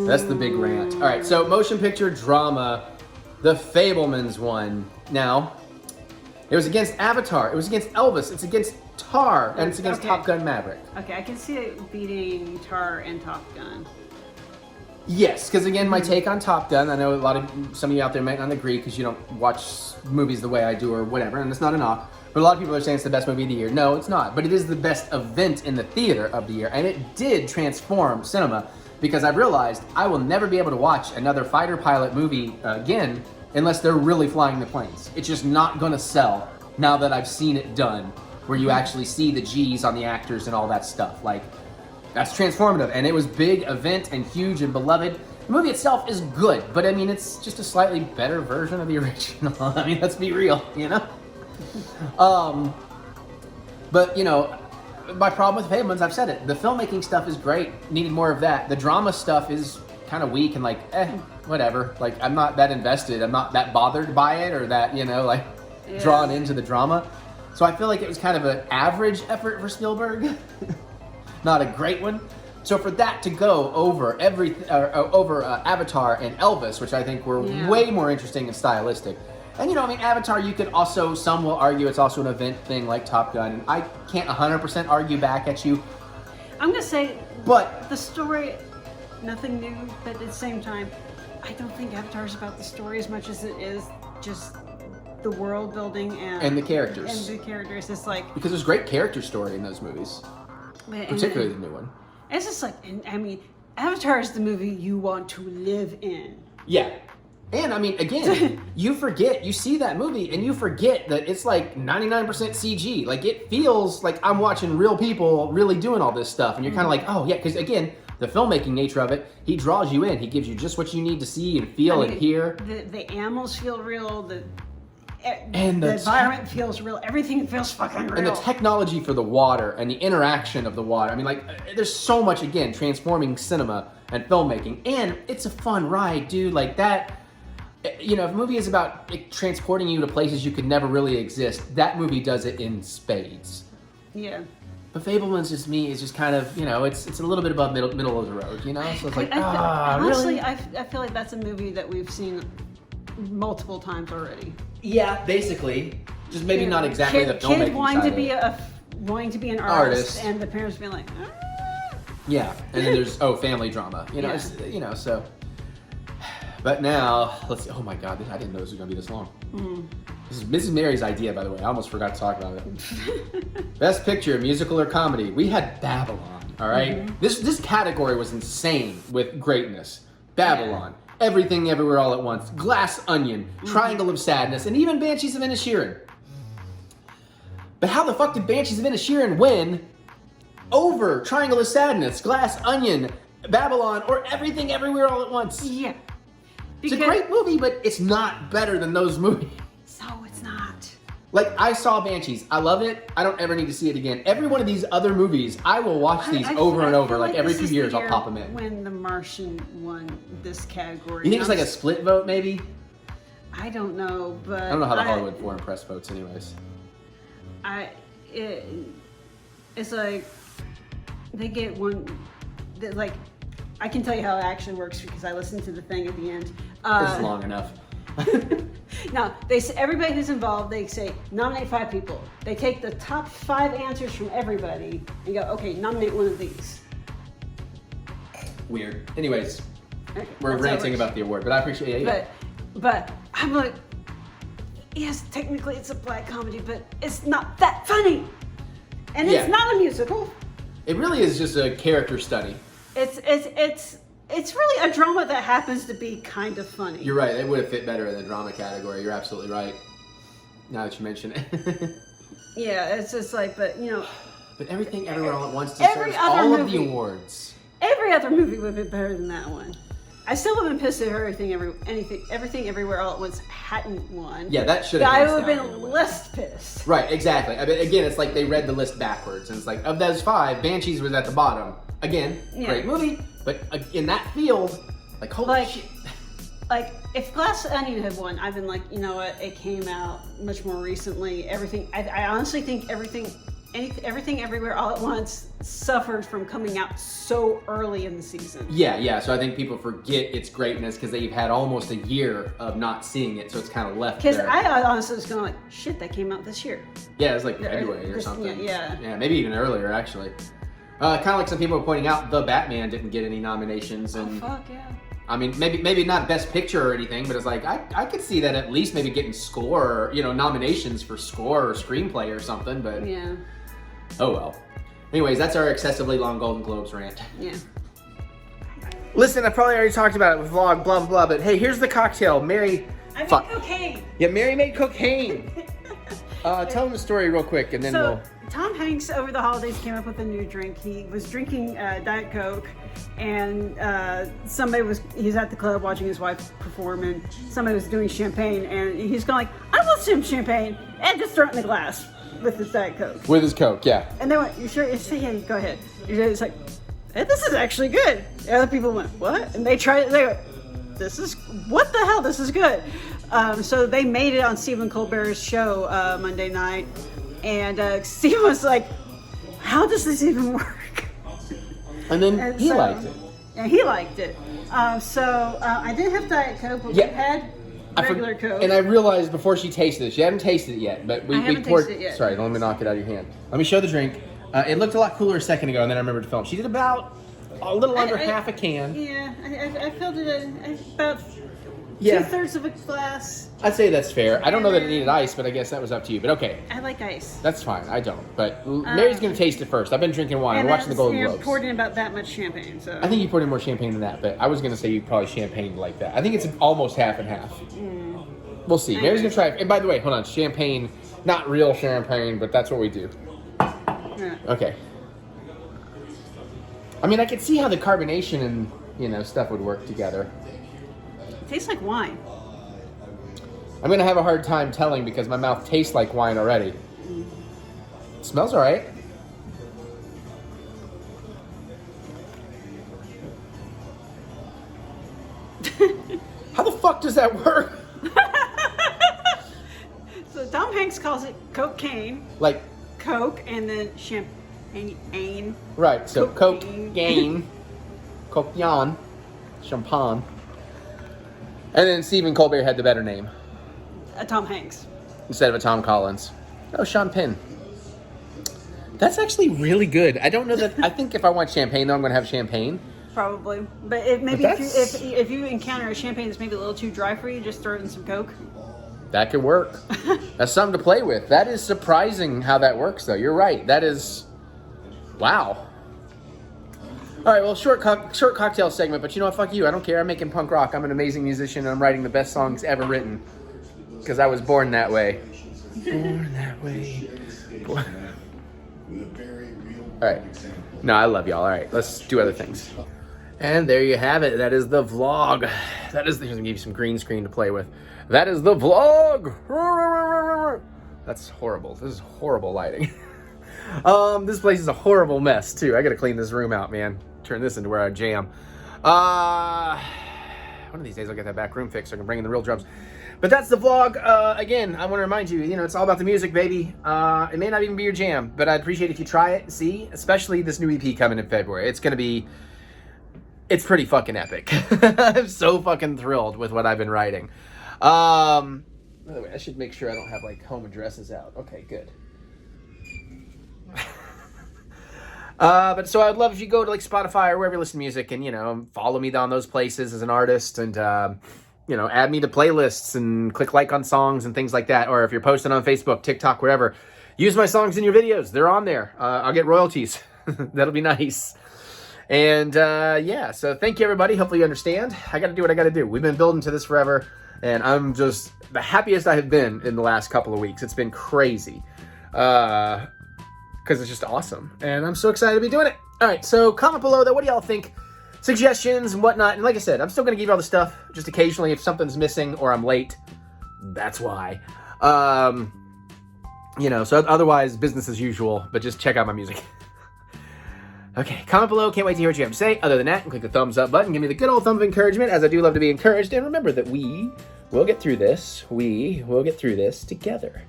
That's the big rant. All right, so motion picture drama, The Fabelmans won. Now, it was against Avatar. It was against Elvis. It's against Tar, and it's against Top Gun Maverick.
Okay, I can see it beating Tar and Top Gun.
Yes, because again, my take on Top Gun, I know some of you out there might not agree because you don't watch movies the way I do or whatever, and it's not a knock, but a lot of people are saying it's the best movie of the year. No, it's not, but it is the best event in the theater of the year, and it did transform cinema because I've realized I will never be able to watch another fighter pilot movie again unless they're really flying the planes. It's just not going to sell now that I've seen it done, where you actually see the G's on the actors and all that stuff. Like, that's transformative, and it was big event and huge and beloved. The movie itself is good, but I mean, it's just a slightly better version of the original. I mean, let's be real, you know? But, you know, my problem with Fabelmans, I've said it. The filmmaking stuff is great, needed more of that. The drama stuff is kind of weak and like, whatever. Like, I'm not that invested. I'm not that bothered by it or that, you know, like, drawn into the drama. So I feel like it was kind of an average effort for Spielberg. Not a great one. So for that to go over Avatar and Elvis, which I think were way more interesting and stylistic, And I mean, Avatar, you could also, some will argue it's also an event thing like Top Gun. And I can't 100% argue back at you.
I'm gonna say,
but
the story, nothing new, but at the same time, I don't think Avatar is about the story as much as it is just the world building and
the characters.
And the characters, it's like
because there's great character story in those movies, particularly the new one.
It's just like, I mean, Avatar is the movie you want to live in.
Yeah. And I mean, again, you see that movie and you forget that it's like 99% CG. Like, it feels like I'm watching real people really doing all this stuff. And you're kind of like, oh yeah, because again, the filmmaking nature of it, he draws you in. He gives you just what you need to see and feel and hear.
The animals feel real. The
the
environment feels real. Everything feels fucking real.
And the technology for the water and the interaction of the water. I mean, like, there's so much, again, transforming cinema and filmmaking. And it's a fun ride, dude. Like, that, if a movie is about transporting you to places you could never really exist, that movie does it in spades.
Yeah.
But Fableman's just kind of, it's a little bit above middle of the road, So it's like,
honestly,
really?
I feel like that's a movie that we've seen multiple times already.
Yeah, basically. Just maybe not exactly the filmmaking
kid wanting
side
to be wanting to be an artist, and the parents being like,
Yeah, and then there's family drama, so. But now let's see. Oh my God, I didn't know this was gonna be this long. This is Mrs. Mary's idea, by the way. I almost forgot to talk about it. Best Picture, musical or comedy. We had Babylon. All right, this category was insane with greatness. Babylon. Yeah. Everything, Everywhere, All at Once, Glass Onion, Triangle of Sadness, and even Banshees of Inisherin. But how the fuck did Banshees of Inisherin win over Triangle of Sadness, Glass Onion, Babylon, or Everything, Everywhere, All at Once?
Yeah.
It's a great movie, but it's not better than those movies.
No, it's not.
Like, I saw Banshees. I love it. I don't ever need to see it again. Every one of these other movies, I will watch these over and over. Like every few years, I'll pop them in.
When The Martian won this category.
You think it's like a split vote, maybe?
I don't know, but
I don't know how the Hollywood Foreign Press votes, anyways.
It's like they get one. Like, I can tell you how it actually works because I listened to the thing at the end.
It's long enough.
Now, they say everybody who's involved, they say nominate 5 people. They take the top 5 answers from everybody and go, okay, nominate one of these.
Weird. Anyways,
Okay,
we're ranting about the award, but I appreciate it.
But I'm like, yes, technically it's a black comedy, but it's not that funny. And it's not a musical.
It really is just a character study.
It's really a drama that happens to be kind of funny.
You're right. It would have fit better in the drama category. You're absolutely right. Now that you mention it.
Yeah, it's just like, but
But Everything, Everywhere, All at Once deserves all of the awards.
Every other movie would have been better than that one. I still would have been pissed if Everything, Everywhere, All at Once hadn't won.
Yeah, that should have been.
I would have been less pissed.
Right, exactly. I mean, again, it's like they read the list backwards, and it's like, of those 5, Banshees was at the bottom. Again, great movie, but in that field, like, holy shit.
Like, if Glass Onion had won, I've been like, you know what, it came out much more recently. I honestly think Everything, Everywhere, All at Once suffered from coming out so early in the season.
Yeah, so I think people forget its greatness because they've had almost a year of not seeing it, so it's kind of left there.
Because I honestly was going like, shit, that came out this year.
Yeah, it was like February or something.
Yeah.
Yeah, maybe even earlier, actually. Kind of like some people are pointing out, The Batman didn't get any nominations. And
fuck yeah.
I mean, maybe not Best Picture or anything, but it's like, I could see that at least maybe getting score, nominations for score or screenplay or something, but...
Yeah.
Oh well. Anyways, that's our excessively long Golden Globes rant.
Yeah.
Listen, I probably already talked about it with vlog, blah, blah, blah, but hey, here's the cocktail. Mary...
I made cocaine.
Yeah, Mary made cocaine. Tell them the story real quick, and then we'll...
Tom Hanks, over the holidays, came up with a new drink. He was drinking Diet Coke, and he was at the club watching his wife perform, and somebody was doing champagne, and he's going like, I want some champagne, and just throw it in the glass with his Diet Coke.
With his Coke, yeah.
And they went, you sure? Yeah, go ahead. It's like, hey, this is actually good. The other people went, what? And they tried it, they went, what the hell, this is good. So they made it on Stephen Colbert's show Monday night. And Steve was like, how does this even work?
And then liked it.
And he liked it. I didn't have Diet Coke, but we had regular Coke.
And I realized before she tasted it, she hadn't tasted it yet, but we
haven't
poured.
tasted it yet.
Sorry, don't let me knock it out of your hand. Let me show the drink. It looked a lot cooler a second ago, and then I remembered to film. She did about a little under half a can.
Yeah, I filled it at about
Yeah.
2/3 of a glass.
I'd say that's fair. I don't know that it needed ice, but I guess that was up to you. But okay,
I like ice.
that's fine. I don't. But Mary's gonna taste it first. I've been drinking wine. I'm watching the Golden Globes.
poured in about that much champagne. So
I think you poured in more champagne than that, but I was gonna say you probably champagne like that. I think it's almost half and half. We'll see. Mary's gonna try it. And by the way, hold on, champagne, not real champagne, but that's what we do.
Yeah.
Okay. I mean, I could see how the carbonation and stuff would work together.
It tastes like wine.
I'm gonna have a hard time telling because my mouth tastes like wine already. It smells all right. How the fuck does that work?
So Tom Hanks calls it Coke-agne,
Like,
Coke, and then champagne.
right, so
Coke-agne.
Coke-agne, champagne. And then Stephen Colbert had the better name
Tom Hanks.
instead of a Tom Collins. Oh, Sean Penn. That's actually really good. I don't know that. I think if I want champagne, though, I'm going to have champagne.
Probably, but maybe
But
if you encounter a champagne that's maybe a little too dry for you, just throw in some Coke.
That could work. That's something to play with. That is surprising how that works, though. You're right. That is, wow. All right, well, short cocktail segment, but you know what? Fuck you. I don't care. I'm making punk rock. I'm an amazing musician, and I'm writing the best songs ever written because I was born that way. Born that way. All right. No, I love y'all. All right, let's do other things. And there you have it. That is the vlog. That is, here's gonna give you some green screen to play with. That is the vlog. That's horrible. This is horrible lighting. This place is a horrible mess too. I gotta clean this room out, man. Turn this into where I jam. One of these days I'll get that back room fixed so I can bring in the real drums. But that's the vlog. Again, I want to remind you, it's all about the music, baby. It may not even be your jam, but I'd appreciate it if you try it. See, especially this new EP coming in February. It's pretty fucking epic. I'm so fucking thrilled with what I've been writing. By the way, I should make sure I don't have like home addresses out. Okay, good. But so I'd love if you go to like Spotify or wherever you listen to music and, follow me on those places as an artist and, add me to playlists and click like on songs and things like that. Or if you're posting on Facebook, TikTok, wherever, use my songs in your videos. They're on there. I'll get royalties. That'll be nice. And, so thank you, everybody. Hopefully you understand. I got to do what I got to do. We've been building to this forever, and I'm just the happiest I have been in the last couple of weeks. It's been crazy, because it's just awesome, and I'm so excited to be doing it. All right, so comment below that. What do y'all think? Suggestions and whatnot. And like I said, I'm still going to give you all the stuff, just occasionally if something's missing or I'm late. That's why. So otherwise, business as usual, but just check out my music. Okay, comment below. Can't wait to hear what you have to say. Other than that, click the thumbs up button. Give me the good old thumb of encouragement, as I do love to be encouraged. And remember that we will get through this. We will get through this together.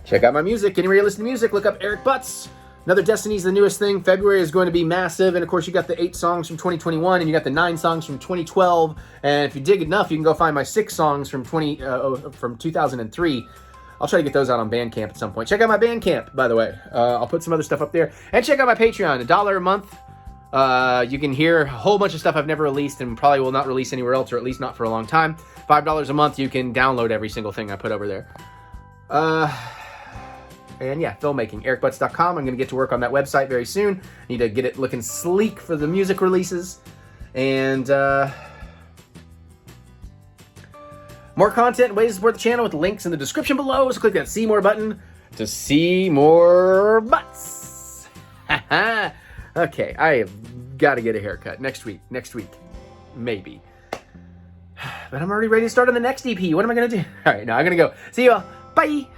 Check out my music. Anywhere you listen to music, look up TheEricButts. Another Destiny's the newest thing. February is going to be massive. And of course, you got the 8 songs from 2021, and you got the 9 songs from 2012. And if you dig enough, you can go find my 6 songs from 2003. I'll try to get those out on Bandcamp at some point. Check out my Bandcamp, by the way. I'll put some other stuff up there. And check out my Patreon, $1 a month. You can hear a whole bunch of stuff I've never released and probably will not release anywhere else, or at least not for a long time. $5 a month, you can download every single thing I put over there. And yeah, filmmaking, TheEricButts.com. I'm going to get to work on that website very soon. Need to get it looking sleek for the music releases. And more content and ways to support the channel with the links in the description below. So click that see more button to see more butts. Okay, I have got to get a haircut next week, maybe. But I'm already ready to start on the next EP. What am I going to do? All right, now I'm going to go. See you all. Bye.